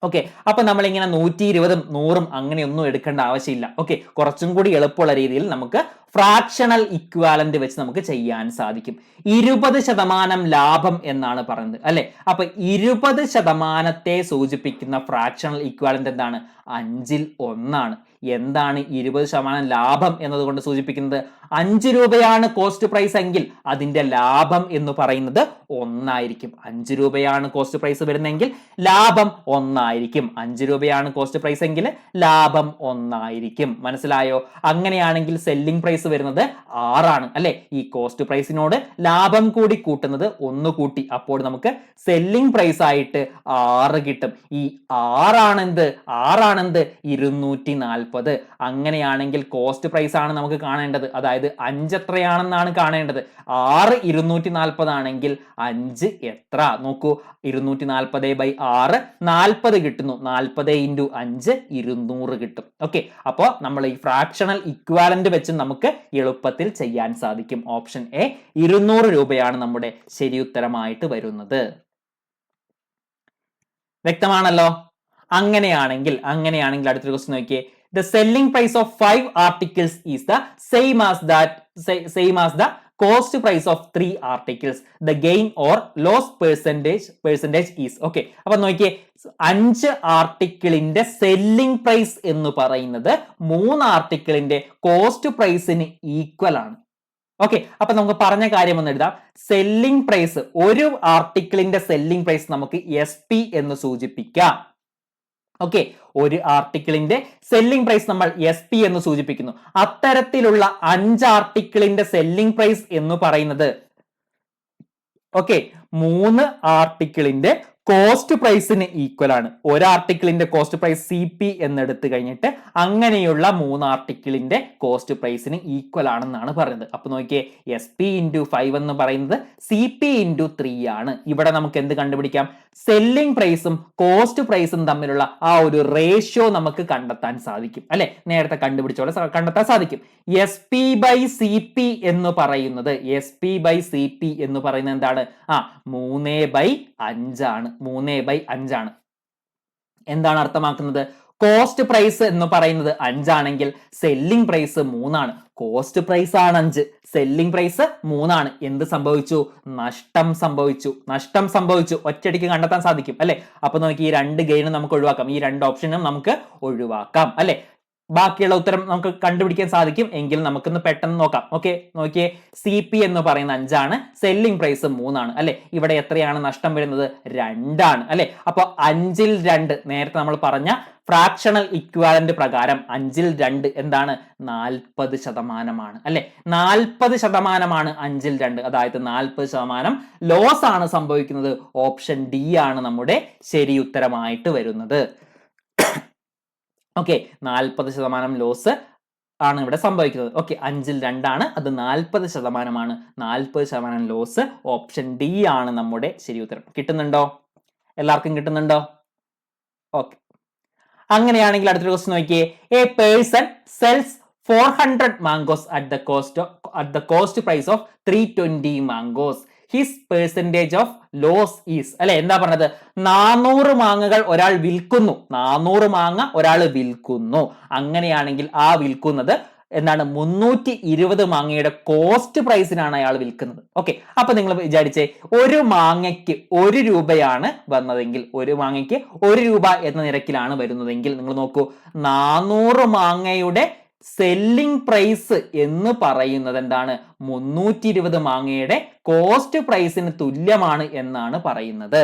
Speaker 1: ഓക്കെ, അപ്പൊ നമ്മളിങ്ങനെ 120ഉം 100ഉം അങ്ങനെയൊന്നും എടുക്കേണ്ട ആവശ്യമില്ല. ഓക്കെ, കുറച്ചും കൂടി എളുപ്പമുള്ള രീതിയിൽ നമുക്ക് ഫ്രാക്ഷണൽ ഇക്വാലന്റ് വെച്ച് നമുക്ക് ചെയ്യാൻ സാധിക്കും. 20% ലാഭം എന്നാണ് പറയുന്നത് അല്ലെ. അപ്പൊ 20% സൂചിപ്പിക്കുന്ന ഫ്രാക്ഷണൽ ഇക്വാലന്റ് എന്താണ്? 1/5. എന്താണ് 20% ലാഭം എന്നതുകൊണ്ട് സൂചിപ്പിക്കുന്നത്? 5 രൂപയാണ് കോസ്റ്റ് പ്രൈസ് എങ്കിൽ അതിന്റെ ലാഭം എന്ന് പറയുന്നത് 1 ആയിരിക്കും. 5 രൂപയാണ് കോസ്റ്റ് പ്രൈസ് വരുന്നെങ്കിൽ ലാഭം 1 ആയിരിക്കും. 5 രൂപയാണ് കോസ്റ്റ് പ്രൈസ് എങ്കിൽ ലാഭം 1 ആയിരിക്കും. മനസ്സിലായോ? അങ്ങനെയാണെങ്കിൽ സെല്ലിംഗ് പ്രൈസ് വരുന്നത് 6 ആണ് അല്ലെ. ഈ കോസ്റ്റ് പ്രൈസിനോട് ലാഭം കൂടി കൂട്ടുന്നത് 1 കൂട്ടി, അപ്പോൾ നമുക്ക് സെല്ലിംഗ് പ്രൈസ് ആയിട്ട് 6 കിട്ടും. ഈ 6 ആണെന്ത്? 240. അങ്ങനെയാണെങ്കിൽ കോസ്റ്റ് പ്രൈസ് ആണ് നമുക്ക് കാണേണ്ടത്. അതായത് 5 എത്രയാണെന്നാണ് കാണേണ്ടത്. 6 240 ആണെങ്കിൽ 5 എത്ര? നോക്കൂ, 240/6 40 കിട്ടുന്നു. 40 × 5 200 കിട്ടും. ഓക്കെ, അപ്പോ നമ്മൾ ഈ ഫ്രാക്ഷണൽ ഇക്വാലന്റ് വെച്ച് നമുക്ക് എളുപ്പത്തിൽ ചെയ്യാൻ സാധിക്കും. ഓപ്ഷൻ എ 200 രൂപയാണ് നമ്മുടെ ശരിയുത്തരമായിട്ട് വരുന്നത്. വ്യക്തമാണല്ലോ? അങ്ങനെയാണെങ്കിൽ അടുത്തൊരു ക്വസ്റ്റ്യൻ നോക്കിയേ. The selling price of 5 articles is the same as the cost price of 3 articles. The gain or loss percentage is. Okay, അപ്പൊ നോക്കിയേ, 5 ആർട്ടിക്കിളിന്റെ സെല്ലിംഗ് പ്രൈസ് എന്ന് പറയുന്നത് 3 ആർട്ടിക്കിളിന്റെ കോസ്റ്റ് പ്രൈസിന് ഈക്വൽ ആണ്. ഓക്കെ, അപ്പൊ നമുക്ക് പറഞ്ഞ കാര്യം ഒന്ന് എഴുതാം. സെല്ലിംഗ് പ്രൈസ്, ഒരു ആർട്ടിക്കിളിന്റെ സെല്ലിംഗ് പ്രൈസ് നമുക്ക് SP എന്ന് സൂചിപ്പിക്കാം. ഓക്കെ, ഒരു ആർട്ടിക്കിളിന്റെ സെല്ലിംഗ് പ്രൈസ് നമ്മൾ SP എന്ന് സൂചിപ്പിക്കുന്നു. അത്തരത്തിലുള്ള 5 ആർട്ടിക്കിളിന്റെ സെല്ലിംഗ് പ്രൈസ് എന്ന് പറയുന്നത് 3 ആർട്ടിക്കിളിന്റെ കോസ്റ്റ് പ്രൈസിന് ഈക്വൽ ആണ്. ഒരു ആർട്ടിക്കിളിന്റെ കോസ്റ്റ് പ്രൈസ് CP എന്നെടുത്ത് കഴിഞ്ഞിട്ട് അങ്ങനെയുള്ള 3 ആർട്ടിക്കിളിന്റെ കോസ്റ്റ് പ്രൈസിന് ഈക്വൽ ആണെന്നാണ് പറയുന്നത്. അപ്പൊ നോക്കിയേ, SP × 5 എന്ന് പറയുന്നത് CP × 3 ആണ്. ഇവിടെ നമുക്ക് എന്ത് കണ്ടുപിടിക്കാം? സെല്ലിംഗ് പ്രൈസും കോസ്റ്റ് പ്രൈസും തമ്മിലുള്ള ആ ഒരു റേഷ്യോ നമുക്ക് കണ്ടെത്താൻ സാധിക്കും അല്ലെ. നേരത്തെ കണ്ടുപിടിച്ചോടെ കണ്ടെത്താൻ സാധിക്കും. SP/CP എന്ന് പറയുന്നത് എന്താണ്? 3/5 ആണ്. 3/5 ആണ്. എന്താണ് അർത്ഥമാക്കുന്നത്? കോസ്റ്റ് പ്രൈസ് എന്ന് പറയുന്നത് 5 ആണെങ്കിൽ സെല്ലിംഗ് പ്രൈസ് 3 ആണ്. കോസ്റ്റ് പ്രൈസ് ആണ് 5, സെല്ലിംഗ് പ്രൈസ് 3 ആണ്. എന്ത് സംഭവിച്ചു? നഷ്ടം സംഭവിച്ചു. ഒറ്റയടിക്ക് കണ്ടെത്താൻ സാധിക്കും അല്ലെ. അപ്പൊ നമുക്ക് ഈ 2 ഗെയിനും നമുക്ക് ഒഴിവാക്കാം. ഈ 2 ഓപ്ഷനും നമുക്ക് ഒഴിവാക്കാം അല്ലെ. ബാക്കിയുള്ള ഉത്തരം നമുക്ക് കണ്ടുപിടിക്കാൻ സാധിക്കും. എങ്കിൽ നമുക്കൊന്ന് പെട്ടെന്ന് നോക്കാം. ഓക്കെ, നോക്കിയേ, CP എന്ന് പറയുന്ന 5 ആണ്, സെല്ലിംഗ് പ്രൈസ് 3 ആണ് അല്ലെ. ഇവിടെ എത്രയാണ് നഷ്ടം വരുന്നത്? 2 ആണ് അല്ലെ. അപ്പൊ 5ൽ 2, നേരത്തെ നമ്മൾ പറഞ്ഞ ഫ്രാക്ഷണൽ ഇക്വാലന്റ് പ്രകാരം 5ൽ 2 എന്താണ്? 40% അല്ലെ. 40% 5ൽ 2, അതായത് 40% ലോസ് ആണ് സംഭവിക്കുന്നത്. ഓപ്ഷൻ D ആണ് നമ്മുടെ ശരി ഉത്തരമായിട്ട് വരുന്നത്. ഓക്കെ, 40% ലോസ് ആണ് ഇവിടെ സംഭവിക്കുന്നത്. ഓക്കെ, 5ൽ 2 ആണ്, അത് 40%. 40% ലോസ്. ഓപ്ഷൻ D ആണ് നമ്മുടെ ശരി ഉത്തരം. കിട്ടുന്നുണ്ടോ? എല്ലാവർക്കും കിട്ടുന്നുണ്ടോ? ഓക്കെ, അങ്ങനെയാണെങ്കിൽ അടുത്തൊരു ക്വസ്റ്റ്യൻ നോക്കിയേ. A person sells 400 mangoes at the cost price of 320 mangoes. His percentage of loss is അല്ലെ. എന്താ പറഞ്ഞത്? 400 മാങ്ങകൾ ഒരാൾ വിൽക്കുന്നു. 400 മാങ്ങ ഒരാൾ വിൽക്കുന്നു. അങ്ങനെയാണെങ്കിൽ ആ വിൽക്കുന്നത് എന്താണ്? 320 മാങ്ങയുടെ കോസ്റ്റ് പ്രൈസിനാണ് അയാൾ വിൽക്കുന്നത്. ഓക്കെ, അപ്പൊ നിങ്ങൾ വിചാരിച്ചേ, ഒരു മാങ്ങയ്ക്ക് 1 രൂപയാണ് വന്നതെങ്കിൽ, ഒരു മാങ്ങയ്ക്ക് 1 രൂപ എന്ന നിരക്കിലാണ് വരുന്നതെങ്കിൽ, നിങ്ങൾ നോക്കൂ, 400 മാങ്ങയുടെ സെല്ലിംഗ് പ്രൈസ് എന്ന് പറയുന്നത് എന്താണ്? 320 മാങ്ങയുടെ കോസ്റ്റ് പ്രൈസിന് തുല്യമാണ് എന്നാണ് പറയുന്നത്.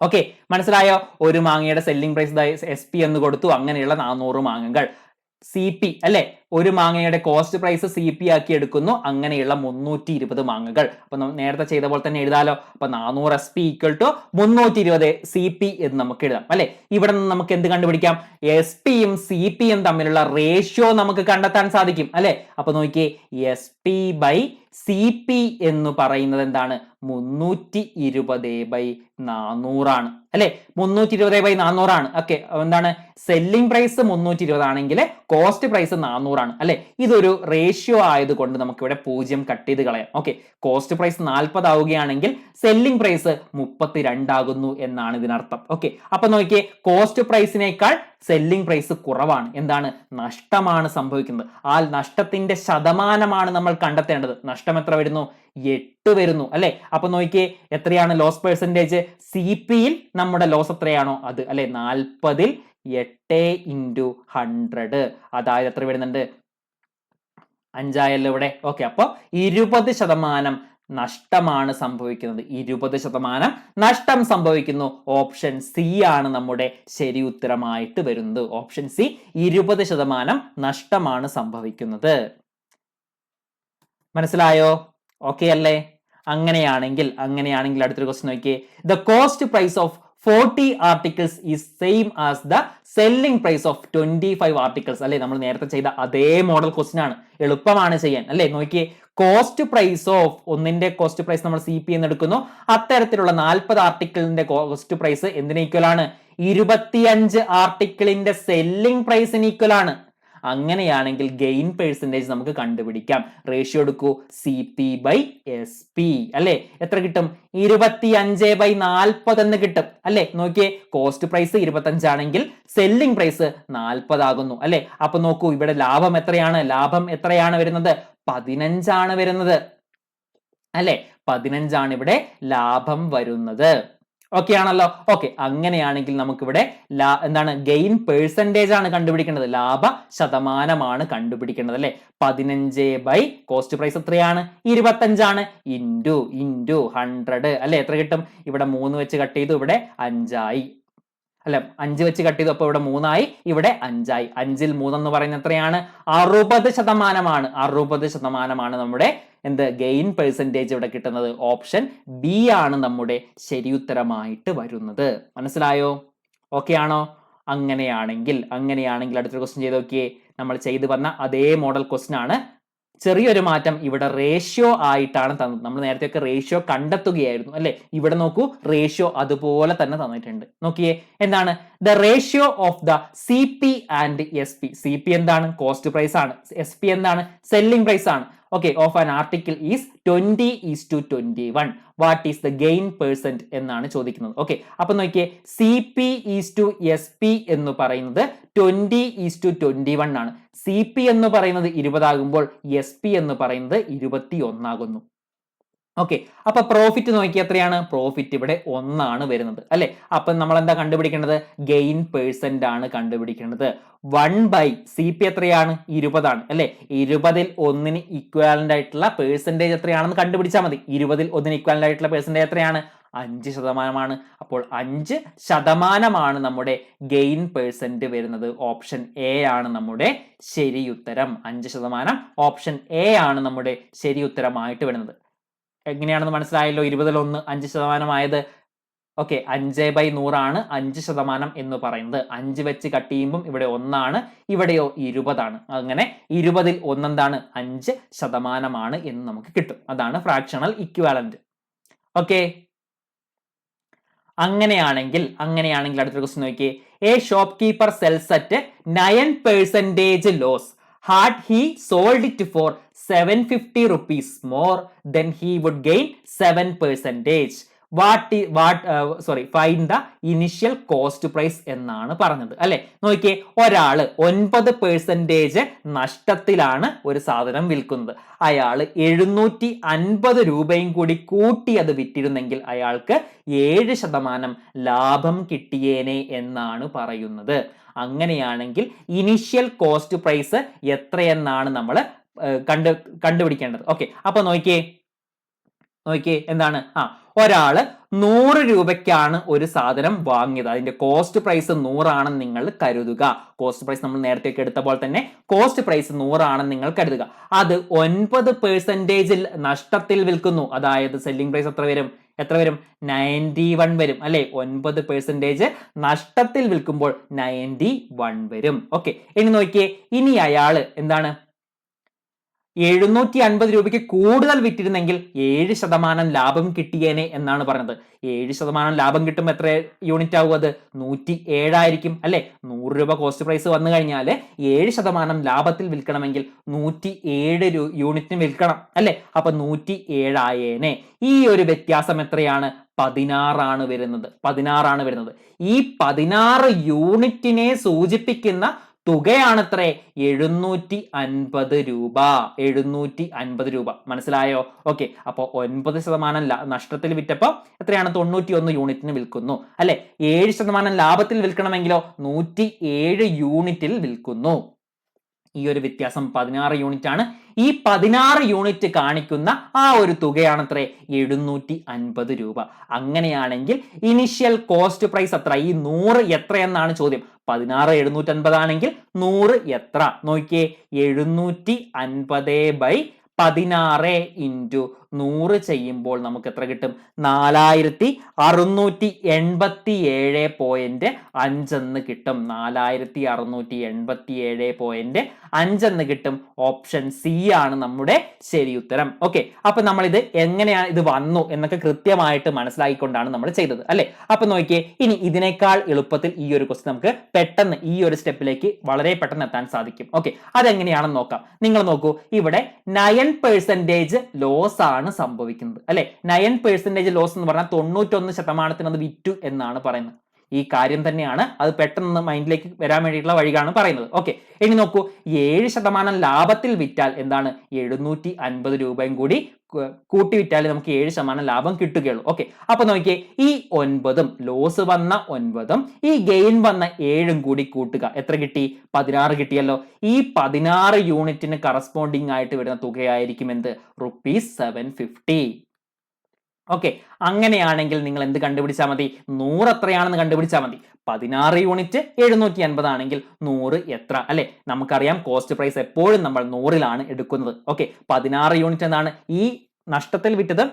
Speaker 1: ഓക്കെ, മനസ്സിലായോ? ഒരു മാങ്ങയുടെ സെല്ലിംഗ് പ്രൈസ് SP എന്ന് കൊടുത്തു. അങ്ങനെയുള്ള 400 മാങ്ങകൾ CP അല്ലെ. ഒരു മാങ്ങയുടെ കോസ്റ്റ് പ്രൈസ് CP ആക്കി എടുക്കുന്നു. അങ്ങനെയുള്ള 320 മാങ്ങകൾ. അപ്പൊ നേരത്തെ ചെയ്ത പോലെ തന്നെ എഴുതാലോ. അപ്പൊ 400 SP = 320 CP എന്ന് നമുക്ക് എഴുതാം അല്ലെ. ഇവിടെ നിന്ന് നമുക്ക് എന്ത് കണ്ടുപിടിക്കാം? SP-യും CP-യും തമ്മിലുള്ള റേഷ്യോ നമുക്ക് കണ്ടെത്താൻ സാധിക്കും അല്ലെ. അപ്പൊ നോക്കിയേ, SP/CP എന്ന് പറയുന്നത് എന്താണ്? 320/400 ആണ് അല്ലെ. 320/400 ആണ്. ഓക്കെ, എന്താണ്? സെല്ലിംഗ് പ്രൈസ് 320 ആണെങ്കിൽ കോസ്റ്റ് പ്രൈസ് 400 100 അല്ലെ. ഇതൊരു റേഷ്യോ ആയതുകൊണ്ട് നമുക്ക് ഇവിടെ 0 കട്ട് ചെയ്ത് കളയാം. ഓക്കെ, കോസ്റ്റ് പ്രൈസ് 40 ആവുകയാണെങ്കിൽ സെല്ലിംഗ് പ്രൈസ് 32 ആകുന്നു എന്നാണ് ഇതിനർത്ഥം. ഓക്കെ, അപ്പൊ നോക്കിയേ, കോസ്റ്റ് പ്രൈസിനേക്കാൾ സെല്ലിംഗ് പ്രൈസ് കുറവാണ്. എന്താണ്? നഷ്ടമാണ് സംഭവിക്കുന്നത്. ആ നഷ്ടത്തിന്റെ ശതമാനമാണ് നമ്മൾ കണ്ടെത്തേണ്ടത്. നഷ്ടം എത്ര വരുന്നു? 8 വരുന്നു അല്ലെ. അപ്പൊ നോക്കിയേ, എത്രയാണ് ലോസ് പെർസെന്റേജ്? CPയിൽ നമ്മുടെ ലോസ് എത്രയാണോ അത് അല്ലെ, 40ൽ 8 × 100, അതായത് എത്ര വരുന്നുണ്ട്? 5 ആയല്ലോ ഇവിടെ. ഓക്കെ, അപ്പൊ 20% നഷ്ടമാണ് സംഭവിക്കുന്നത്. 20% നഷ്ടം സംഭവിക്കുന്നു. ഓപ്ഷൻ സി ആണ് നമ്മുടെ ശരി ഉത്തരമായിട്ട് വരുന്നത്. ഓപ്ഷൻ സി, 20% നഷ്ടമാണ് സംഭവിക്കുന്നത്. മനസ്സിലായോ? ഓക്കെ അല്ലേ? അങ്ങനെയാണെങ്കിൽ അടുത്തൊരു ക്വസ്റ്റ്യൻ നോക്കിയേ. The cost price of 40 articles is same as the selling price of 25 articles അല്ലെ. നമ്മൾ നേരത്തെ ചെയ്ത അതേ മോഡൽ ക്വസ്റ്റ്യൻ ആണ്. എളുപ്പമാണ് ചെയ്യാൻ അല്ലെ. നോക്കിയേ, കോസ്റ്റ് പ്രൈസ് ഓഫ് ഒന്നിന്റെ കോസ്റ്റ് പ്രൈസ് നമ്മൾ CP എന്ന് എടുക്കുന്നു. അത്തരത്തിലുള്ള 40 ആർട്ടിക്കിളിന്റെ കോസ്റ്റ് പ്രൈസ് എന്തിന് ഈക്വൽ ആണ്? 25 ആർട്ടിക്കിളിന്റെ സെല്ലിംഗ് പ്രൈസിന് ഈക്വൽ ആണ്. അങ്ങനെയാണെങ്കിൽ ഗെയിൻ പെർസെന്റേജ് നമുക്ക് കണ്ടുപിടിക്കാം. റേഷ്യോ എടുക്കൂ, CP/SP അല്ലെ. എത്ര കിട്ടും? 25/40 എന്ന് കിട്ടും അല്ലെ. നോക്കിയേ, കോസ്റ്റ് പ്രൈസ് 25 ആണെങ്കിൽ സെല്ലിംഗ് പ്രൈസ് 40 ആകുന്നു അല്ലെ. അപ്പൊ നോക്കൂ, ഇവിടെ ലാഭം എത്രയാണ് വരുന്നത്? 15 ആണ് വരുന്നത് അല്ലെ. 15 ആണ് ഇവിടെ ലാഭം വരുന്നത്. ഓക്കെ ആണല്ലോ. ഓക്കെ, അങ്ങനെയാണെങ്കിൽ നമുക്കിവിടെ എന്താണ്? ഗെയിൻ പെർസെന്റേജ് ആണ് കണ്ടുപിടിക്കേണ്ടത്. ലാഭ ശതമാനമാണ് കണ്ടുപിടിക്കേണ്ടത് അല്ലെ. 15 കോസ്റ്റ് പ്രൈസ് എത്രയാണ്? 25 ആണ്. ഇൻറ്റു 100 അല്ലെ. എത്ര കിട്ടും? ഇവിടെ 3 വെച്ച് കട്ട് ചെയ്തു, ഇവിടെ 5 ആയി അല്ലെ. 5 വെച്ച് കട്ട് ചെയ്തു, അപ്പൊ ഇവിടെ 3 ആയി, ഇവിടെ 5 ആയി. 5ൽ 3 എന്ന് പറയുന്നത് എത്രയാണ്? 60%. 60% നമ്മുടെ എന്ത് ഗെയിൻ പെർസെന്റേജ് ഇവിടെ കിട്ടുന്നത്. ഓപ്ഷൻ ബി ആണ് നമ്മുടെ ശരിയുത്തരമായിട്ട് വരുന്നത്. മനസ്സിലായോ? ഓക്കെ ആണോ? അങ്ങനെയാണെങ്കിൽ അടുത്തൊരു ക്വസ്റ്റ്യൻ ചെയ്ത് നോക്കിയേ. നമ്മൾ ചെയ്തു വന്ന അതേ മോഡൽ ക്വസ്റ്റ്യൻ ആണ്. ചെറിയൊരു മാറ്റം, ഇവിടെ റേഷ്യോ ആയിട്ടാണ് തന്നത്. നമ്മൾ നേരത്തെയൊക്കെ റേഷ്യോ കണ്ടെത്തുകയായിരുന്നു അല്ലെ. ഇവിടെ നോക്കൂ, റേഷ്യോ അതുപോലെ തന്നെ തന്നിട്ടുണ്ട്. നോക്കിയേ, എന്താണ്? The ratio of the CP and SP. CP എന്താണ്? കോസ്റ്റ് പ്രൈസ് ആണ്. SP എന്താണ്? സെല്ലിംഗ് പ്രൈസ് ആണ്. Okay, of an article is 20:21. What is the gain percent എന്നാണ് ചോദിക്കുന്നത്. ഓക്കെ, അപ്പൊ നോക്കിയേ, CP/SP എന്ന് പറയുന്നത് 20:21 ആണ്. CP എന്ന് പറയുന്നത് 20 ആകുമ്പോൾ SP എന്ന് പറയുന്നത് 21 ആകുന്നു. ഓക്കെ, അപ്പൊ പ്രോഫിറ്റ് നോക്കി എത്രയാണ്? പ്രോഫിറ്റ് ഇവിടെ 1 ആണ് വരുന്നത് അല്ലെ. അപ്പൊ നമ്മൾ എന്താ കണ്ടുപിടിക്കേണ്ടത്? ഗെയിൻ പെർസെന്റ് ആണ് കണ്ടുപിടിക്കേണ്ടത്. 1/CP എത്രയാണ്? 20 ആണ് അല്ലെ. 20ൽ 1ന് ഇക്വാലന്റ് ആയിട്ടുള്ള പെർസെന്റേജ് എത്രയാണെന്ന് കണ്ടുപിടിച്ചാൽ മതി. 20ൽ 1ന് ഇക്വാലന്റ് ആയിട്ടുള്ള പെർസെന്റേജ് എത്രയാണ്? 5% അപ്പോൾ 5% നമ്മുടെ ഗെയിൻ പെർസെന്റ് വരുന്നത്. ഓപ്ഷൻ എ ആണ് നമ്മുടെ ശരി ഉത്തരം. 5%, ഓപ്ഷൻ എ ആണ് നമ്മുടെ ശരി ഉത്തരമായിട്ട് വരുന്നത്. എങ്ങനെയാണെന്ന് മനസ്സിലായല്ലോ? 20ൽ 1 5% ആയത്. ഓക്കെ, 5/100 ആണ് 5% എന്ന് പറയുന്നത്. 5 വെച്ച് കട്ട് ചെയ്യുമ്പോൾ ഇവിടെ 1 ആണ്, ഇവിടെയോ 20 ആണ്. അങ്ങനെ 20ൽ 1 എന്താണ്? 5% എന്ന് നമുക്ക് കിട്ടും. അതാണ് ഫ്രാക്ഷണൽ ഇക്വാലന്റ്. ഓക്കെ, അങ്ങനെയാണെങ്കിൽ അടുത്ത ക്വസ്റ്റ്യൻ നോക്കിയേ. A shopkeeper sells at 9% loss. Had he sold it for 750 rupees more, then he would gain 7%. Find the initial cost price എന്നാണ് പറഞ്ഞത് അല്ലെ. നോക്കിയേ, ഒരാള് 9% നഷ്ടത്തിലാണ് ഒരു സാധനം വിൽക്കുന്നത്. അയാൾ 750 രൂപയും കൂടി കൂട്ടി അത് വിറ്റിരുന്നെങ്കിൽ അയാൾക്ക് 7% ലാഭം കിട്ടിയേനെ എന്നാണ് പറയുന്നത്. അങ്ങനെയാണെങ്കിൽ ഇനിഷ്യൽ കോസ്റ്റ് പ്രൈസ് എത്രയെന്നാണ് നമ്മൾ കണ്ടുപിടിക്കേണ്ടത്. ഓക്കെ, അപ്പൊ നോക്കിയേ എന്താണ്? ഒരാള് 100 രൂപയ്ക്കാണ് ഒരു സാധനം വാങ്ങിയത്. അതിന്റെ കോസ്റ്റ് പ്രൈസ് 100 ആണെന്ന് നിങ്ങൾ കരുതുക. കോസ്റ്റ് പ്രൈസ് നമ്മൾ നേരത്തെ എടുത്ത പോലെ തന്നെ കോസ്റ്റ് പ്രൈസ് 100 ആണെന്ന് നിങ്ങൾ കരുതുക. അത് 9% നഷ്ടത്തിൽ വിൽക്കുന്നു. അതായത് സെല്ലിംഗ് പ്രൈസ് എത്ര വരും? 91 വരും അല്ലെ. 9% നഷ്ടത്തിൽ വിൽക്കുമ്പോൾ 91 വരും. ഓക്കെ, ഇനി നോക്കിയേ, ഇനി അയാള് എന്താണ്? 750 രൂപയ്ക്ക് കൂടുതൽ വിറ്റിരുന്നെങ്കിൽ 7% ലാഭം കിട്ടിയേനെ എന്നാണ് പറഞ്ഞത്. 7% ലാഭം കിട്ടുമ്പോൾ എത്ര യൂണിറ്റ് ആവും? അത് 107 ആയിരിക്കും അല്ലെ. 100 രൂപ കോസ്റ്റ് പ്രൈസ് വന്നു കഴിഞ്ഞാൽ 7% ലാഭത്തിൽ വിൽക്കണമെങ്കിൽ 107 യൂണിറ്റിന് വിൽക്കണം അല്ലെ. അപ്പൊ 107 ആയേനെ. ഈ ഒരു വ്യത്യാസം എത്രയാണ്? 16 ആണ് വരുന്നത്. 16 ആണ് വരുന്നത്. ഈ 16 യൂണിറ്റിനെ സൂചിപ്പിക്കുന്ന തുകയാണത്രേ 750 രൂപ. 750 രൂപ. മനസ്സിലായോ? ഓക്കെ. അപ്പൊ 9% നഷ്ടത്തിൽ വിറ്റപ്പോ എത്രയാണ്? 91 യൂണിറ്റിന് വിൽക്കുന്നു അല്ലെ. 7% ലാഭത്തിൽ വിൽക്കണമെങ്കിലോ 107 യൂണിറ്റിൽ വിൽക്കുന്നു. ഈ ഒരു വ്യത്യാസം 16 യൂണിറ്റ് ആണ്. ഈ 16 യൂണിറ്റ് കാണിക്കുന്ന ആ ഒരു തുകയാണത്രേ 750 രൂപ. അങ്ങനെയാണെങ്കിൽ ഇനിഷ്യൽ കോസ്റ്റ് പ്രൈസ് എത്ര? ഈ 100 എത്രയെന്നാണ് ചോദ്യം. 16 750 ആണെങ്കിൽ 100 എത്ര? നോക്കിയേ, 750/16 ഇൻറ്റു 100 ചെയ്യുമ്പോൾ നമുക്ക് എത്ര കിട്ടും? 4687.5 എന്ന് കിട്ടും. 4687.5 എന്ന് കിട്ടും. ഓപ്ഷൻ സി ആണ് നമ്മുടെ ശരി ഉത്തരം. ഓക്കെ. അപ്പൊ നമ്മൾ ഇത് എങ്ങനെയാണ് ഇത് വന്നു എന്നൊക്കെ കൃത്യമായിട്ട് മനസ്സിലാക്കിക്കൊണ്ടാണ് നമ്മൾ ചെയ്തത് അല്ലെ. അപ്പൊ നോക്കിയേ, ഇനി ഇതിനേക്കാൾ എളുപ്പത്തിൽ ഈ ഒരു ക്വസ്റ്റ്യൻ നമുക്ക് പെട്ടെന്ന് ഈ ഒരു സ്റ്റെപ്പിലേക്ക് വളരെ പെട്ടെന്ന് എത്താൻ സാധിക്കും. ഓക്കെ, അതെങ്ങനെയാണെന്ന് നോക്കാം. നിങ്ങൾ നോക്കൂ, ഇവിടെ 9% ലോസ് ആണ് സംഭവിക്കുന്നത് അല്ലെ. 9% ലോസ് എന്ന് പറഞ്ഞാൽ 91% അത് വിറ്റു എന്നാണ് പറയുന്നത്. ഈ കാര്യം തന്നെയാണ്, അത് പെട്ടെന്ന് മൈൻഡിലേക്ക് വരാൻ വേണ്ടിയിട്ടുള്ള വഴിയാണ് പറയുന്നത്. ഓക്കെ, ഇനി നോക്കൂ, 7% ലാഭത്തിൽ വിറ്റാൽ എന്താണ്? 750 രൂപയും കൂടി കൂട്ടി വിറ്റാൽ നമുക്ക് 7% ലാഭം കിട്ടുകയുള്ളൂ. ഓക്കെ, അപ്പൊ നോക്കിയേ, ഈ 9ഉം ലോസ് വന്ന 9ഉം ഈ ഗെയിൻ വന്ന 7ഉം കൂടി കൂട്ടുക. എത്ര കിട്ടി? 16 കിട്ടിയല്ലോ. ഈ 16 യൂണിറ്റിന് കറസ്പോണ്ടിങ് ആയിട്ട് വരുന്ന തുകയായിരിക്കും എന്ത്? ₹750. ഓക്കെ, അങ്ങനെയാണെങ്കിൽ നിങ്ങൾ എന്ത് കണ്ടുപിടിച്ചാൽ മതി? 100 എത്രയാണെന്ന് കണ്ടുപിടിച്ചാൽ മതി. 16 യൂണിറ്റ് 750 ആണെങ്കിൽ 100 എത്ര അല്ലെ. നമുക്കറിയാം കോസ്റ്റ് പ്രൈസ് എപ്പോഴും നമ്മൾ 100ലാണ് എടുക്കുന്നത്. ഓക്കെ, 16 യൂണിറ്റ് എന്താണ്? ഈ നഷ്ടത്തിൽ വിറ്റതും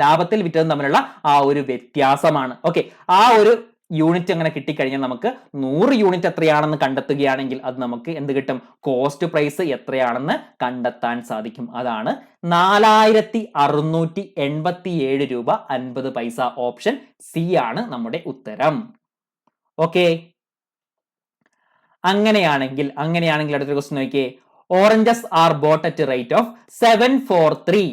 Speaker 1: ലാഭത്തിൽ വിറ്റതും തമ്മിലുള്ള ആ ഒരു വ്യത്യാസമാണ്. ഓക്കെ, ആ ഒരു യൂണിറ്റ് അങ്ങനെ കിട്ടിക്കഴിഞ്ഞാൽ നമുക്ക് 100 യൂണിറ്റ് എത്രയാണെന്ന് കണ്ടെത്തുകയാണെങ്കിൽ അത് നമുക്ക് എന്ത് കിട്ടും? കോസ്റ്റ് പ്രൈസ് എത്രയാണെന്ന് കണ്ടെത്താൻ സാധിക്കും. അതാണ് 4687 രൂപ 50 പൈസ. ഓപ്ഷൻ സി ആണ് നമ്മുടെ ഉത്തരം. ഓക്കെ, അങ്ങനെയാണെങ്കിൽ അടുത്തൊരു ക്വസ്റ്റ്യൻ നോക്കിയേ. Oranges are bought at rate of 743.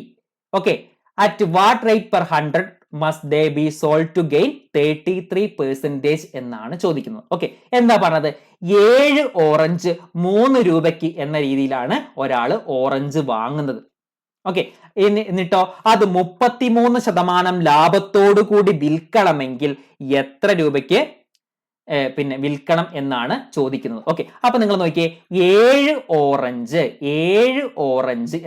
Speaker 1: Okay, at what rate per 100 must they be sold to gain 33% എന്നാണ് ചോദിക്കുന്നത്. ഓക്കെ, എന്താ പറഞ്ഞത്? 7 ഓറഞ്ച് 3 രൂപയ്ക്ക് എന്ന രീതിയിലാണ് ഒരാൾ ഓറഞ്ച് വാങ്ങുന്നത്. ഓക്കെ, എന്നിട്ടോ അത് 33% ലാഭത്തോടു കൂടി വിൽക്കണമെങ്കിൽ എത്ര രൂപയ്ക്ക് പിന്നെ വിൽക്കണം എന്നാണ് ചോദിക്കുന്നത്. ഓക്കെ, അപ്പൊ നിങ്ങൾ നോക്കിയേ, 7 ഓറഞ്ച്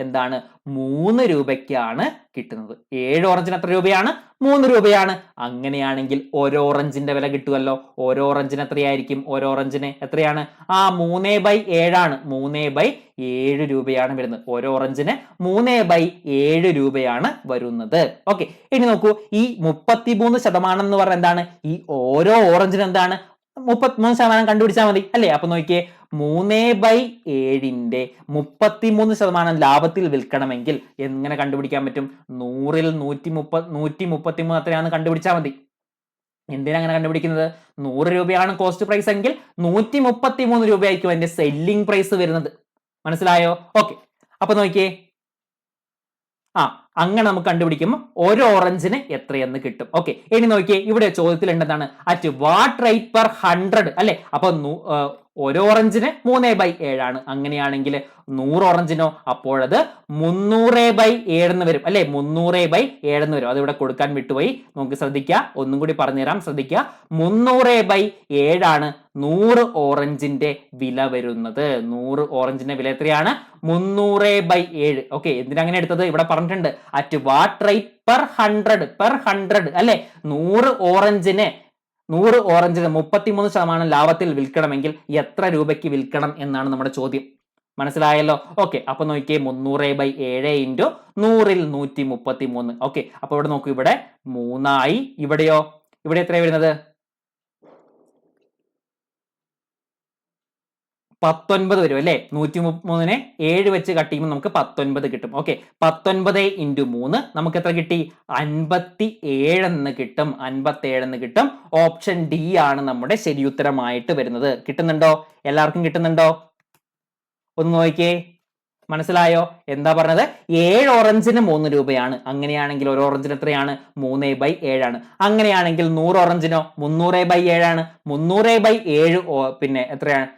Speaker 1: എന്താണ്? 3 രൂപയ്ക്കാണ് കിട്ടുന്നത്. 7 ഓറഞ്ചിന് എത്ര രൂപയാണ്? 3 രൂപയാണ്. അങ്ങനെയാണെങ്കിൽ ഒരു ഓറഞ്ചിന്റെ വില കിട്ടുമല്ലോ. ഓരോ ഓറഞ്ചിന് എത്രയായിരിക്കും? ഓരോ ഓറഞ്ചിന് എത്രയാണ്? 3/7 ആണ്. 3/7 രൂപയാണ് വരുന്നത്. ഓരോ ഓറഞ്ചിന് 3/7 രൂപയാണ് വരുന്നത്. ഓക്കെ, ഇനി നോക്കൂ, ഈ 33% എന്ന് പറഞ്ഞാൽ എന്താണ്? ഈ ഓരോ ഓറഞ്ചിന് എന്താണ്? 33% കണ്ടുപിടിച്ചാൽ മതി അല്ലെ. അപ്പൊ നോക്കിയേ, 3/7ന്റെ 33% ലാഭത്തിൽ വിൽക്കണമെങ്കിൽ എങ്ങനെ കണ്ടുപിടിക്കാൻ പറ്റും? 100ൽ 133 എത്രയാണെന്ന് കണ്ടുപിടിച്ചാൽ മതി. എന്തിനാ അങ്ങനെ കണ്ടുപിടിക്കുന്നത്? 100 രൂപയാണ് കോസ്റ്റ് പ്രൈസ് എങ്കിൽ 133 രൂപയായിരിക്കും അതിന്റെ സെല്ലിംഗ് പ്രൈസ് വരുന്നത്. മനസ്സിലായോ? ഓക്കെ, അപ്പൊ നോക്കിയേ, അങ്ങനെ നമുക്ക് കണ്ടുപിടിക്കുമ്പോൾ ഓരോ ഓറഞ്ചിന് എത്രയെന്ന് കിട്ടും. ഓക്കെ, ഇനി നോക്കിയേ, ഇവിടെ ചോദ്യത്തിൽ എന്താണ്? അറ്റ് വാട്ട് റേറ്റ് പെർ 100 അല്ലെ. അപ്പൊ ഓരോ ഓറഞ്ചിന് 3/7 ആണ്. അങ്ങനെയാണെങ്കിൽ 100 ഓറഞ്ചിനോ അപ്പോഴത് 300/7 എന്ന് വരും അല്ലെ. 300/7 എന്ന് വരും. അത് ഇവിടെ കൊടുക്കാൻ വിട്ടുപോയി. നമുക്ക് ശ്രദ്ധിക്കുക, ഒന്നും കൂടി പറഞ്ഞുതരാം, ശ്രദ്ധിക്കുക. 300/7 ആണ് 100 ഓറഞ്ചിന്റെ വില വരുന്നത്. 100 ഓറഞ്ചിന്റെ വില എത്രയാണ്? 300/7. ഓക്കെ, എന്തിനങ്ങനെ എടുത്തത്? ഇവിടെ പറഞ്ഞിട്ടുണ്ട് അറ്റ് വാട്ട് റേറ്റ് പെർ 100 അല്ലെ. 100 ഓറഞ്ചിന് 33% ലാഭത്തിൽ വിൽക്കണമെങ്കിൽ എത്ര രൂപയ്ക്ക് വിൽക്കണം എന്നാണ് നമ്മുടെ ചോദ്യം. മനസ്സിലായല്ലോ? ഓക്കെ, അപ്പൊ നോക്കിയേ, 300/7 ഇൻറ്റു 100ൽ 133. ഓക്കെ, അപ്പൊ ഇവിടെ നോക്കൂ, ഇവിടെ 3 ഇവിടെയോ? ഇവിടെ എത്രയാണ് വരുന്നത്? 19 വരും അല്ലെ. 133നെ 7 വെച്ച് കട്ട് ചെയ്യുമ്പോൾ നമുക്ക് 19 കിട്ടും. ഓക്കെ, 19 × 3 നമുക്ക് എത്ര കിട്ടി? 57 എന്ന് കിട്ടും. 57 എന്ന് കിട്ടും. ഓപ്ഷൻ ഡി ആണ് നമ്മുടെ ശരിയുത്തരമായിട്ട് വരുന്നത്. കിട്ടുന്നുണ്ടോ? എല്ലാവർക്കും കിട്ടുന്നുണ്ടോ? ഒന്ന് നോക്കിയേ, മനസ്സിലായോ? എന്താ പറഞ്ഞത്? 7 ഓറഞ്ചിന് 3 രൂപയാണ്. അങ്ങനെയാണെങ്കിൽ ഒരു ഓറഞ്ചിന് എത്രയാണ്? 3/7 ആണ്. അങ്ങനെയാണെങ്കിൽ 100 ഓറഞ്ചിനോ? 300/7 ആണ്. 300/7 പിന്നെ എത്രയാണ്?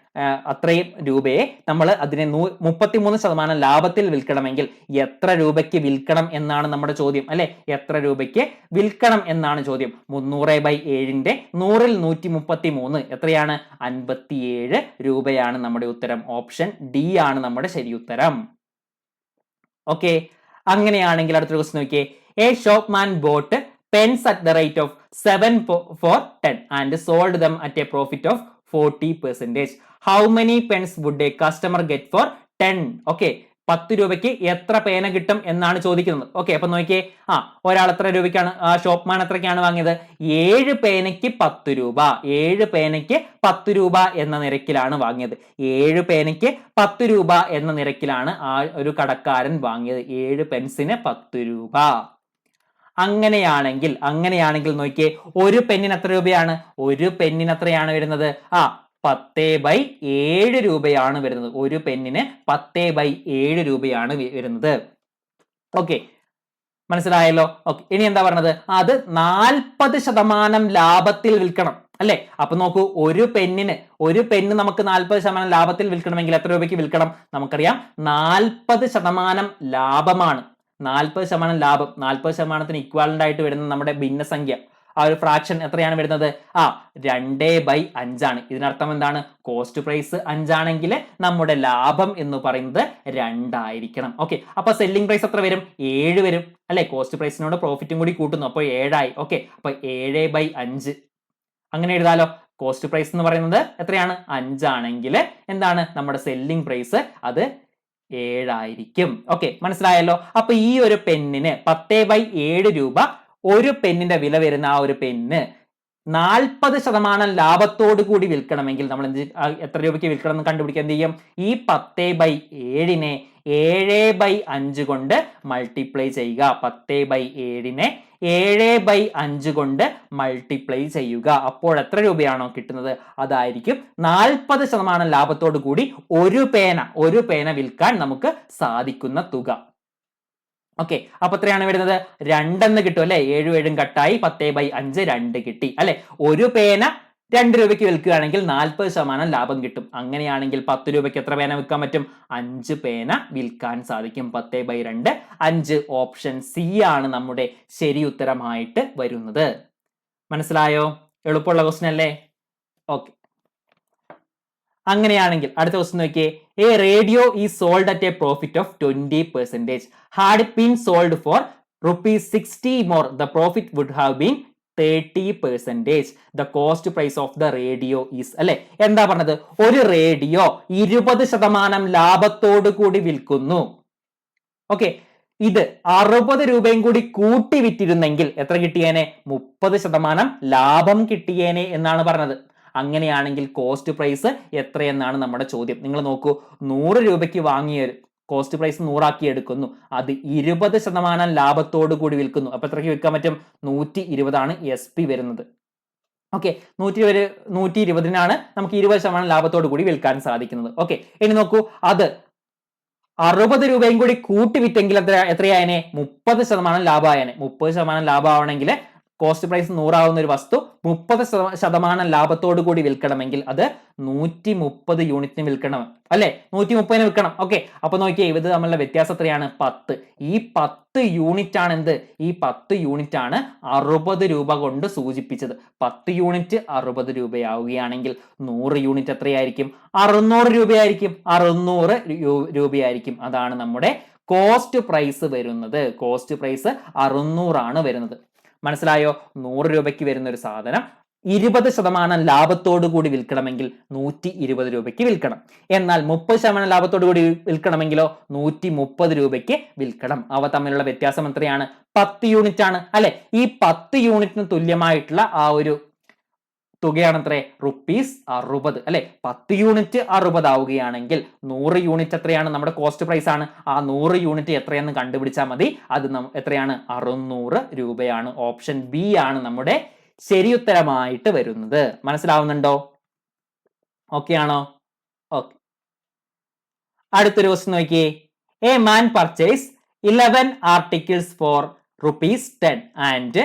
Speaker 1: അത്രയും രൂപയെ നമ്മൾ അതിനെ 33% ലാഭത്തിൽ വിൽക്കണമെങ്കിൽ എത്ര രൂപയ്ക്ക് വിൽക്കണം എന്നാണ് നമ്മുടെ ചോദ്യം അല്ലെ. എത്ര രൂപയ്ക്ക് വിൽക്കണം എന്നാണ് ചോദ്യം. 300/7ന്റെ 100ൽ 133 എത്രയാണ്? 57 രൂപയാണ് നമ്മുടെ ഉത്തരം. ഓപ്ഷൻ ഡി ആണ് നമ്മുടെ ശരി ഉത്തരം. ഓക്കെ, അങ്ങനെയാണെങ്കിൽ അടുത്തൊരു ക്വസ്റ്റ്യൻ നോക്കിയേ. A shop man boat pens at the rate of 7 for 10 and sold them at a profit of 40%. How many pens would a customer get for 10? Okay, 10 രൂപയ്ക്ക് എത്ര പേന കിട്ടും എന്നാണ് ചോദിക്കുന്നത്. ഓക്കെ, അപ്പൊ നോക്കിയേ, ഒരാൾ എത്ര രൂപയ്ക്കാണ്, ഷോപ്പ്മാൻ എത്രയ്ക്കാണ് വാങ്ങിയത്? 7 പേനയ്ക്ക് 10 രൂപ. 7 പേനയ്ക്ക് 10 രൂപ എന്ന നിരക്കിലാണ് വാങ്ങിയത്. 7 പേനയ്ക്ക് 10 രൂപ എന്ന നിരക്കിലാണ് ആ ഒരു കടക്കാരൻ വാങ്ങിയത്. 7 പെൻസിന് 10 രൂപ. അങ്ങനെയാണെങ്കിൽ നോക്കിയേ, ഒരു പെന്നിന് എത്ര രൂപയാണ്? ഒരു പെന്നിന് എത്രയാണ് വരുന്നത്? 10/7 രൂപയാണ് വരുന്നത്. ഒരു പെന്നിന് 10/7 രൂപയാണ് വരുന്നത്. ഓക്കെ, മനസ്സിലായല്ലോ? ഓക്കെ, ഇനി എന്താ പറഞ്ഞത്? അത് 40% ലാഭത്തിൽ വിൽക്കണം അല്ലെ. അപ്പൊ നോക്കൂ, ഒരു പെന്ന് നമുക്ക് 40% ലാഭത്തിൽ വിൽക്കണമെങ്കിൽ എത്ര രൂപയ്ക്ക് വിൽക്കണം? നമുക്കറിയാം 40% ലാഭമാണ്. 40% ലാഭം, 40%ത്തിന് ഇക്വാലന്റ് ആയിട്ട് വരുന്ന നമ്മുടെ ഭിന്നസംഖ്യ, ആ ഒരു ഫ്രാക്ഷൻ എത്രയാണ് വരുന്നത്? 2/5 ആണ്. ഇതിനർത്ഥം എന്താണ്? കോസ്റ്റ് പ്രൈസ് 5 ആണെങ്കിൽ നമ്മുടെ ലാഭം എന്ന് പറയുന്നത് 2 ആയിരിക്കണം. ഓക്കെ, അപ്പൊ സെല്ലിംഗ് പ്രൈസ് എത്ര വരും? 7 വരും അല്ലെ. കോസ്റ്റ് പ്രൈസിനോട് പ്രോഫിറ്റും കൂടി കൂട്ടുന്നു, അപ്പോൾ 7 ആയി. ഓക്കെ, അപ്പൊ 7/5 അങ്ങനെ എഴുതാലോ. കോസ്റ്റ് പ്രൈസ് എന്ന് പറയുന്നത് എത്രയാണ്? 5 ആണെങ്കിൽ എന്താണ് നമ്മുടെ സെല്ലിംഗ് പ്രൈസ്? അത് 7 ആയിരിക്കും. ഓക്കെ, മനസ്സിലായല്ലോ? അപ്പൊ ഈ ഒരു പെന്നിന് 10/7 രൂപ ഒരു പെന്നിന്റെ വില വരുന്ന ആ ഒരു പെന്ന് 40% ലാഭത്തോടു കൂടി വിൽക്കണമെങ്കിൽ നമ്മൾ എത്ര രൂപയ്ക്ക് വിൽക്കണം എന്ന് കണ്ടുപിടിക്കാൻ എന്ത് ചെയ്യും? ഈ 10/7നെ 7/5 കൊണ്ട് മൾട്ടിപ്ലൈ ചെയ്യുക. 10/7നെ 7/5 കൊണ്ട് മൾട്ടിപ്ലൈ ചെയ്യുക. അപ്പോൾ എത്ര രൂപയാണോ കിട്ടുന്നത് അതായിരിക്കും 40% ലാഭത്തോടു കൂടി ഒരു പേന വിൽക്കാൻ നമുക്ക് സാധിക്കുന്ന തുക. ഓക്കെ, അപ്പൊ എത്രയാണ് വരുന്നത്? 2 എന്ന് കിട്ടും അല്ലെ. 7 7 കട്ടായി 10/5 2 കിട്ടി അല്ലെ. ഒരു പേന 2 രൂപയ്ക്ക് വിൽക്കുകയാണെങ്കിൽ 40% ലാഭം കിട്ടും. അങ്ങനെയാണെങ്കിൽ 10 രൂപയ്ക്ക് എത്ര പേന വിൽക്കാൻ പറ്റും? 5 പേന വിൽക്കാൻ സാധിക്കും. 10/2 5. ഓപ്ഷൻ സി ആണ് നമ്മുടെ ശരി ഉത്തരമായിട്ട് വരുന്നത്. മനസ്സിലായോ? എളുപ്പമുള്ള ക്വസ്റ്റ്യൻ അല്ലേ? ഓക്കെ, അങ്ങനെയാണെങ്കിൽ അടുത്ത ക്വസ്റ്റ്യൻ നോക്കിയേ. A radio is sold at a profit of 20%. Had it been sold for ₹60 more, the profit would have been 30%. The cost price of the radio is അല്ലെ. എന്താ പറഞ്ഞത്? ഒരു റേഡിയോ 20% ലാഭത്തോടു കൂടി വിൽക്കുന്നു. ഓക്കെ, ഇത് 60 രൂപയും കൂടി കൂട്ടി വിറ്റിരുന്നെങ്കിൽ എത്ര കിട്ടിയേനെ? 30% ലാഭം കിട്ടിയേനെ എന്നാണ് പറഞ്ഞത്. അങ്ങനെയാണെങ്കിൽ കോസ്റ്റ് പ്രൈസ് എത്രയെന്നാണ് നമ്മുടെ ചോദ്യം. നിങ്ങൾ നോക്കൂ, 100 രൂപയ്ക്ക് വാങ്ങിയ കോസ്റ്റ് പ്രൈസ് 100 ആക്കി എടുക്കുന്നു, അത് 20% ലാഭത്തോടു കൂടി വിൽക്കുന്നു. അപ്പൊ എത്രയ്ക്ക് വിൽക്കാൻ പറ്റും? 120 SP വരുന്നത്. ഓക്കെ, 120-നാണ് നമുക്ക് 20% ലാഭത്തോടു കൂടി വിൽക്കാൻ സാധിക്കുന്നത്. ഓക്കെ, ഇനി നോക്കൂ, അത് 60 രൂപയും കൂടി കൂട്ടി വിറ്റെങ്കിൽ എത്രയായനെ? 30% ലാഭമായനെ. 30% ലാഭമാവണമെങ്കിൽ കോസ്റ്റ് പ്രൈസ് 100 ആവുന്ന ഒരു വസ്തു 30% ലാഭത്തോടു കൂടി വിൽക്കണമെങ്കിൽ അത് 130 യൂണിറ്റിന് വിൽക്കണം അല്ലെ. 130ന് വിൽക്കണം. ഓക്കെ, അപ്പൊ നോക്കിയേ, ഇത് തമ്മിലുള്ള വ്യത്യാസം എത്രയാണ്? 10. ഈ 10 യൂണിറ്റ് ആണ് എന്ത്? ഈ 10 യൂണിറ്റ് ആണ് 60 രൂപ കൊണ്ട് സൂചിപ്പിച്ചത്. 10 യൂണിറ്റ് 60 രൂപയാവുകയാണെങ്കിൽ 100 യൂണിറ്റ് എത്രയായിരിക്കും? 600 രൂപയായിരിക്കും. 600 രൂപയായിരിക്കും. അതാണ് നമ്മുടെ കോസ്റ്റ് പ്രൈസ് വരുന്നത്. കോസ്റ്റ് പ്രൈസ് 600 ആണ് വരുന്നത്. മനസ്സിലായോ? 100 രൂപയ്ക്ക് വരുന്ന ഒരു സാധനം 20% ലാഭത്തോടു കൂടി വിൽക്കണമെങ്കിൽ 120 രൂപയ്ക്ക് വിൽക്കണം. എന്നാൽ 30% ലാഭത്തോടു കൂടി വിൽക്കണമെങ്കിലോ 130 രൂപയ്ക്ക് വിൽക്കണം. അവ തമ്മിലുള്ള വ്യത്യാസം എത്രയാണ്? 10 യൂണിറ്റ് ആണ് അല്ലെ. ഈ 10 യൂണിറ്റിന് തുല്യമായിട്ടുള്ള ആ ഒരു തുകയാണത്രേ ₹60 അല്ലെ. 10 യൂണിറ്റ് 60 ആവുകയാണെങ്കിൽ 100 യൂണിറ്റ് എത്രയാണ്? നമ്മുടെ കോസ്റ്റ് പ്രൈസ് ആണ്. ആ 100 യൂണിറ്റ് എത്രയെന്ന് കണ്ടുപിടിച്ചാൽ മതി. അത് എത്രയാണ്? 600 രൂപയാണ്. ഓപ്ഷൻ ബി ആണ് നമ്മുടെ ശരിയുത്തരമായിട്ട് വരുന്നത്. മനസ്സിലാവുന്നുണ്ടോ? ഓക്കെ ആണോ? ഓക്കെ. അടുത്തൊരു ക്വസ്റ്റ്യൻ നോക്കിയേ. A man purchase 11 articles for ₹10 and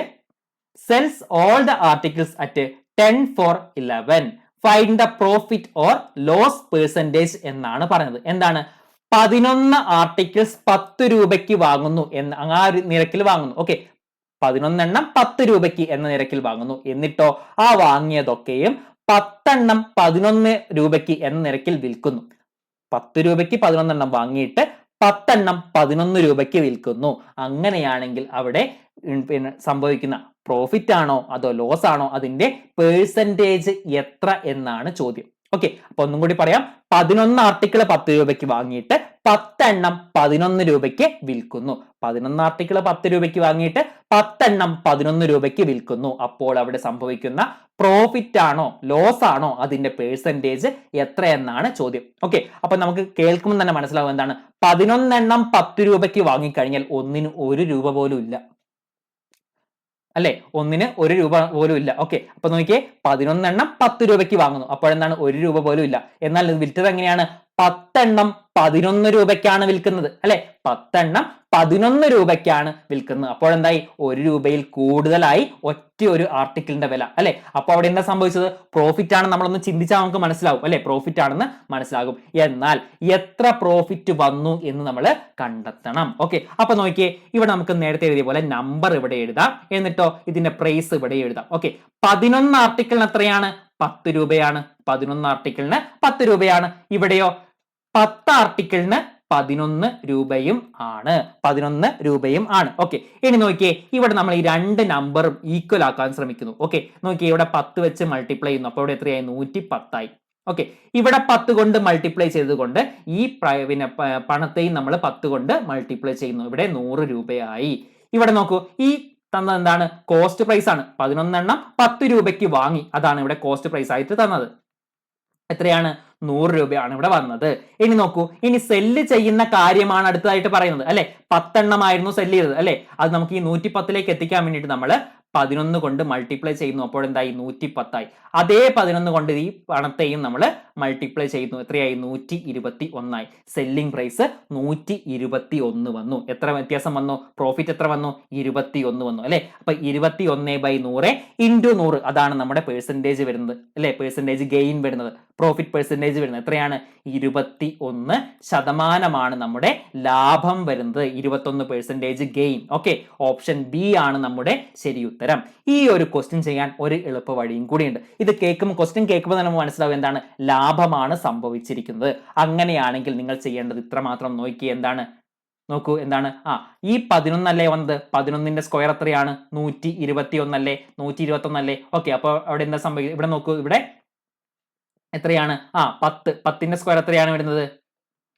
Speaker 1: sells all the articles at 10 for 11. Find the profit or loss percentage എന്നാണ് പറയുന്നത്. എന്താണ്? 11 ആർട്ടിക്കിൾസ് 10 രൂപയ്ക്ക് വാങ്ങുന്നു എന്ന് ആ ഒരു നിരക്കിൽ വാങ്ങുന്നു. ഓക്കെ, 11 എണ്ണം 10 രൂപയ്ക്ക് എന്ന നിരക്കിൽ വാങ്ങുന്നു. എന്നിട്ടോ ആ വാങ്ങിയതൊക്കെയും 10 എണ്ണം 11 രൂപയ്ക്ക് എന്ന നിരക്കിൽ വിൽക്കുന്നു. 10 രൂപയ്ക്ക് 11 എണ്ണം വാങ്ങിയിട്ട് 10 എണ്ണം 11 രൂപയ്ക്ക് വിൽക്കുന്നു. അങ്ങനെയാണെങ്കിൽ അവിടെ പിന്നെ സംഭവിക്കുന്ന പ്രോഫിറ്റ് ആണോ അതോ ലോസ് ആണോ, അതിന്റെ പേഴ്സൻറ്റേജ് എത്ര എന്നാണ് ചോദ്യം. ഓക്കെ, അപ്പൊ ഒന്നും കൂടി പറയാം. 11 ആർട്ടിക്കിൾ 10 രൂപയ്ക്ക് വാങ്ങിയിട്ട് 10 എണ്ണം 11 രൂപയ്ക്ക് വിൽക്കുന്നു. 11 ആർട്ടിക്കിൾ 10 രൂപയ്ക്ക് വാങ്ങിയിട്ട് 10 എണ്ണം 11 രൂപയ്ക്ക് വിൽക്കുന്നു. അപ്പോൾ അവിടെ സംഭവിക്കുന്ന പ്രോഫിറ്റ് ആണോ ലോസ് ആണോ, അതിന്റെ പേഴ്സൻറ്റേജ് എത്ര എന്നാണ് ചോദ്യം. ഓക്കെ, അപ്പൊ നമുക്ക് കേൾക്കുമ്പോൾ തന്നെ മനസ്സിലാവും എന്താണ്. 11 എണ്ണം 10 രൂപയ്ക്ക് വാങ്ങിക്കഴിഞ്ഞാൽ ഒന്നിന് 1 രൂപ പോലും ഇല്ല അല്ലെ. ഒന്നിന് 1 രൂപ പോലും ഇല്ല. ഓക്കെ, അപ്പൊ നോക്കിയേ, 11 എണ്ണം 10 രൂപയ്ക്ക് വാങ്ങുന്നു. അപ്പോഴെന്താണ്? 1 രൂപ പോലും ഇല്ല. എന്നാൽ ഇത് വിൽറ്റത് എങ്ങനെയാണ്? 10 എണ്ണം 11 രൂപയ്ക്കാണ് വിൽക്കുന്നത് അല്ലെ. 10 എണ്ണം 11 രൂപയ്ക്കാണ് വിൽക്കുന്നത്. അപ്പോഴെന്തായി? 1 രൂപയിൽ കൂടുതലായി ഒറ്റ ഒരു ആർട്ടിക്കിളിന്റെ വില അല്ലെ. അപ്പൊ അവിടെ എന്താ സംഭവിച്ചത്? പ്രോഫിറ്റ് ആണ്. നമ്മളൊന്ന് ചിന്തിച്ചാൽ നമുക്ക് മനസ്സിലാവും അല്ലെ, പ്രോഫിറ്റ് ആണെന്ന് മനസ്സിലാകും. എന്നാൽ എത്ര പ്രോഫിറ്റ് വന്നു എന്ന് നമ്മൾ കണ്ടെത്തണം. ഓക്കെ, അപ്പൊ നോക്കിയേ, ഇവിടെ നമുക്ക് നേരത്തെ എഴുതിയ പോലെ നമ്പർ ഇവിടെ എഴുതാം. എന്നിട്ടോ ഇതിന്റെ പ്രൈസ് ഇവിടെ എഴുതാം. ഓക്കെ, 11 ആർട്ടിക്കിളിന് എത്രയാണ്? 10 രൂപയാണ്. 11 ആർട്ടിക്കിളിന് 10 രൂപയാണ്. ഇവിടെയോ 10 ആർട്ടിക്കിളിന് 11 രൂപയും ആണ്. 11 രൂപയും ആണ്. ഓക്കെ, ഇനി നോക്കിയേ, ഇവിടെ നമ്മൾ ഈ രണ്ട് നമ്പറും ഈക്വൽ ആക്കാൻ ശ്രമിക്കുന്നു. ഓക്കെ, നോക്കിയേ, ഇവിടെ 10 വെച്ച് മൾട്ടിപ്ലൈ ചെയ്യുന്നു. അപ്പോൾ ഇവിടെ എത്രയായി? 110 ആയി. ഓക്കെ, ഇവിടെ 10 കൊണ്ട് മൾട്ടിപ്ലൈ ചെയ്തുകൊണ്ട് ഈ പിന്നെ പണത്തെയും നമ്മൾ 10 കൊണ്ട് മൾട്ടിപ്ലൈ ചെയ്യുന്നു. ഇവിടെ 100 രൂപയായി. ഇവിടെ നോക്കൂ, ഈ തന്നത് എന്താണ്? കോസ്റ്റ് പ്രൈസ് ആണ്. 11 എണ്ണം 10 രൂപയ്ക്ക് വാങ്ങി. അതാണ് ഇവിടെ കോസ്റ്റ് പ്രൈസ് ആയിട്ട് തന്നത്. എത്രയാണ്? 100 രൂപയാണ് ഇവിടെ വന്നത്. ഇനി നോക്കൂ, ഇനി സെല്ല് ചെയ്യുന്ന കാര്യമാണ് അടുത്തതായിട്ട് പറയുന്നത് അല്ലെ. 10 എണ്ണമായിരുന്നു സെല്ല് ചെയ്തത് അല്ലെ. അത് നമുക്ക് ഈ 110ലേക്ക് എത്തിക്കാൻ വേണ്ടിയിട്ട് നമ്മൾ 11 കൊണ്ട് മൾട്ടിപ്ലൈ ചെയ്യുന്നു. അപ്പോൾ എന്തായി? 110 ആയി. അതേ 11 കൊണ്ട് ഈ പണത്തെയും നമ്മൾ മൾട്ടിപ്ലൈ ചെയ്യുന്നു. എത്രയായി? 121 ആയി. സെല്ലിംഗ് പ്രൈസ് 121 വന്നു. എത്ര വ്യത്യാസം വന്നു? പ്രോഫിറ്റ് എത്ര വന്നു? 21 വന്നു അല്ലെ. അപ്പൊ 21/100 ഇൻറ്റു 100, അതാണ് നമ്മുടെ പേഴ്സൻറ്റേജ് വരുന്നത് അല്ലെ. പേഴ്സൻറ്റേജ് ഗെയിൻ വരുന്നത്, പ്രോഫിറ്റ് പേഴ്സൻറ്റേജ് വരുന്നത് എത്രയാണ്? 21% നമ്മുടെ ലാഭം വരുന്നത്. 21% ഗെയിൻ. ഓക്കെ, ഓപ്ഷൻ ബി ആണ് നമ്മുടെ ശരി ഉത്തരം. ഈ ഒരു ക്വസ്റ്റ്യൻ ചെയ്യാൻ ഒരു എളുപ്പ വഴിയും കൂടിയുണ്ട്. ഇത് കേൾക്കുമ്പോൾ, ക്വസ്റ്റ്യൻ കേൾക്കുമ്പോൾ തന്നെ മനസ്സിലാവും എന്താണ്, ലാഭമാണ് സംഭവിച്ചിരിക്കുന്നത്. അങ്ങനെയാണെങ്കിൽ നിങ്ങൾ ചെയ്യേണ്ടത് ഇത്ര മാത്രം നോക്കി. എന്താണ്? നോക്കൂ, എന്താണ്? ഈ 11 അല്ലേ വന്നത്? 11ന്റെ സ്ക്വയർ എത്രയാണ്? 121 അല്ലേ? 121 അല്ലേ? ഓക്കെ, അപ്പൊ അവിടെ എന്താ സംഭവിക്കുന്നത്? ഇവിടെ നോക്കൂ, ഇവിടെ എത്രയാണ്? 10ന്റെ സ്ക്വയർ എത്രയാണ് വരുന്നത്?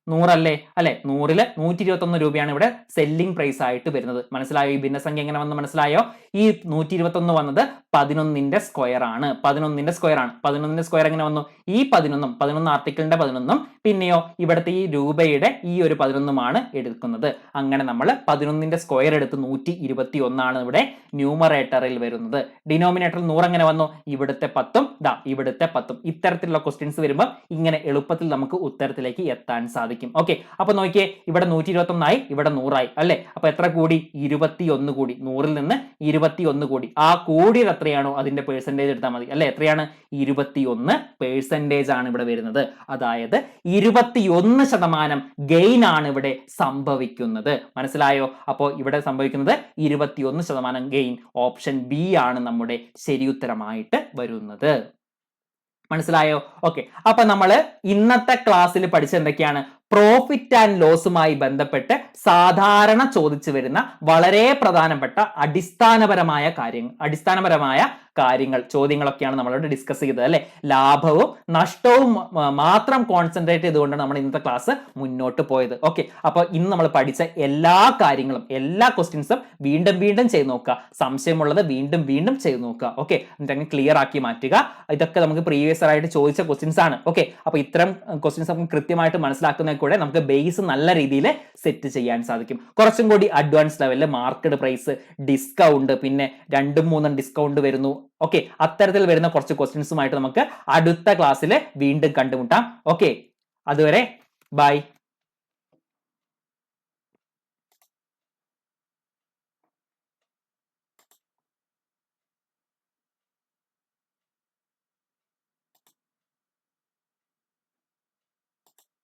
Speaker 1: 100 അല്ലേ? അല്ലെ, 100ല് 121 രൂപയാണ് ഇവിടെ സെല്ലിംഗ് പ്രൈസ് ആയിട്ട് വരുന്നത്. മനസ്സിലായോ? ഈ ഭിന്നസംഖ്യ എങ്ങനെ വന്ന് മനസ്സിലായോ? ഈ 121 വന്നത് 11ന്റെ സ്ക്വയർ ആണ്. 11ന്റെ സ്ക്വയർ ആണ്. 11ന്റെ സ്ക്വയർ എങ്ങനെ വന്നു? ഈ 11 ആർട്ടിക്കിളിന്റെ 11 പിന്നെയോ ഇവിടുത്തെ ഈ രൂപയുടെ ഈ ഒരു 11 ആണ് എടുക്കുന്നത്. അങ്ങനെ നമ്മൾ 11ന്റെ സ്ക്വയർ എടുത്ത് 121 ആണ് ഇവിടെ ന്യൂമറേറ്ററിൽ വരുന്നത്. ഡിനോമിനേറ്ററിൽ 100 എങ്ങനെ വന്നു? ഇവിടുത്തെ 10ഉം ഇവിടുത്തെ 10ഉം. ഇത്തരത്തിലുള്ള ക്വസ്റ്റ്യൻസ് വരുമ്പോൾ ഇങ്ങനെ എളുപ്പത്തിൽ നമുക്ക് ഉത്തരത്തിലേക്ക് എത്താൻ സാധിക്കും. ഓക്കെ, അപ്പൊ നോക്കിയേ, ഇവിടെ 121 ആയി, ഇവിടെ 100 ആയി അല്ലെ. അപ്പൊ എത്ര കൂടി? 21 കൂടി. 100ൽ നിന്ന് 21 കൂടി. ആ കൂടിയത് എത്രയാണോ അതിന്റെ പേഴ്സൻറ്റേജ് എടുത്താൽ മതി അല്ലെ. എത്രയാണ്? 21% ആണ് ഇവിടെ വരുന്നത്. അതായത് 21% ഗെയിൻ ആണ് ഇവിടെ സംഭവിക്കുന്നത്. മനസ്സിലായോ? അപ്പോൾ ഇവിടെ സംഭവിക്കുന്നത് 21% ഗെയിൻ. ഓപ്ഷൻ ബി ആണ് നമ്മുടെ ശരിയുത്തരമായിട്ട് വരുന്നത്. മനസ്സിലായോ? ഓക്കെ, അപ്പൊ നമ്മൾ ഇന്നത്തെ ക്ലാസ്സിൽ പഠിച്ച എന്തൊക്കെയാണ്? പ്രോഫിറ്റ് ആൻഡ് ലോസുമായി ബന്ധപ്പെട്ട് സാധാരണ ചോദിച്ചു വരുന്ന വളരെ പ്രധാനപ്പെട്ട അടിസ്ഥാനപരമായ കാര്യങ്ങൾ ചോദ്യങ്ങളൊക്കെയാണ് നമ്മളോട് ഡിസ്കസ് ചെയ്തത് അല്ലെ. ലാഭവും നഷ്ടവും മാത്രം കോൺസെൻട്രേറ്റ് ചെയ്തുകൊണ്ട് നമ്മൾ ഇന്നത്തെ ക്ലാസ് മുന്നോട്ട് പോയത്. ഓക്കെ, അപ്പൊ ഇന്ന് നമ്മൾ പഠിച്ച എല്ലാ കാര്യങ്ങളും എല്ലാ ക്വസ്റ്റ്യൻസും വീണ്ടും ചെയ്ത് നോക്കുക. സംശയമുള്ളത് വീണ്ടും ചെയ്ത് നോക്കുക. ഓക്കെ, എന്നിട്ട് ക്ലിയർ ആക്കി മാറ്റുക. ഇതൊക്കെ നമുക്ക് പ്രീവിയസ് ആയിട്ട് ചോദിച്ച ക്വസ്റ്റ്യൻസ് ആണ്. ഓക്കെ, അപ്പൊ ഇത്തരം ക്വസ്റ്റ്യൻസ് നമുക്ക് കൃത്യമായിട്ട് മനസ്സിലാക്കുന്ന കൂടെ നമുക്ക് ബേസ് നല്ല രീതിയിൽ സെറ്റ് ചെയ്യാൻ സാധിക്കും. കുറച്ചും കൂടി അഡ്വാൻസ് ലെവലിൽ മാർക്കറ്റ് പ്രൈസ്, ഡിസ്കൗണ്ട്, പിന്നെ 2-3 ഡിസ്കൗണ്ട് വരുന്നു. ഓക്കെ, അത്തരത്തിൽ വരുന്ന കുറച്ച് ക്വസ്റ്റ്യൻസുമായിട്ട് നമുക്ക് അടുത്ത ക്ലാസ്സിൽ വീണ്ടും കണ്ടുമുട്ടാം. ഓക്കെ, അതുവരെ ബൈ.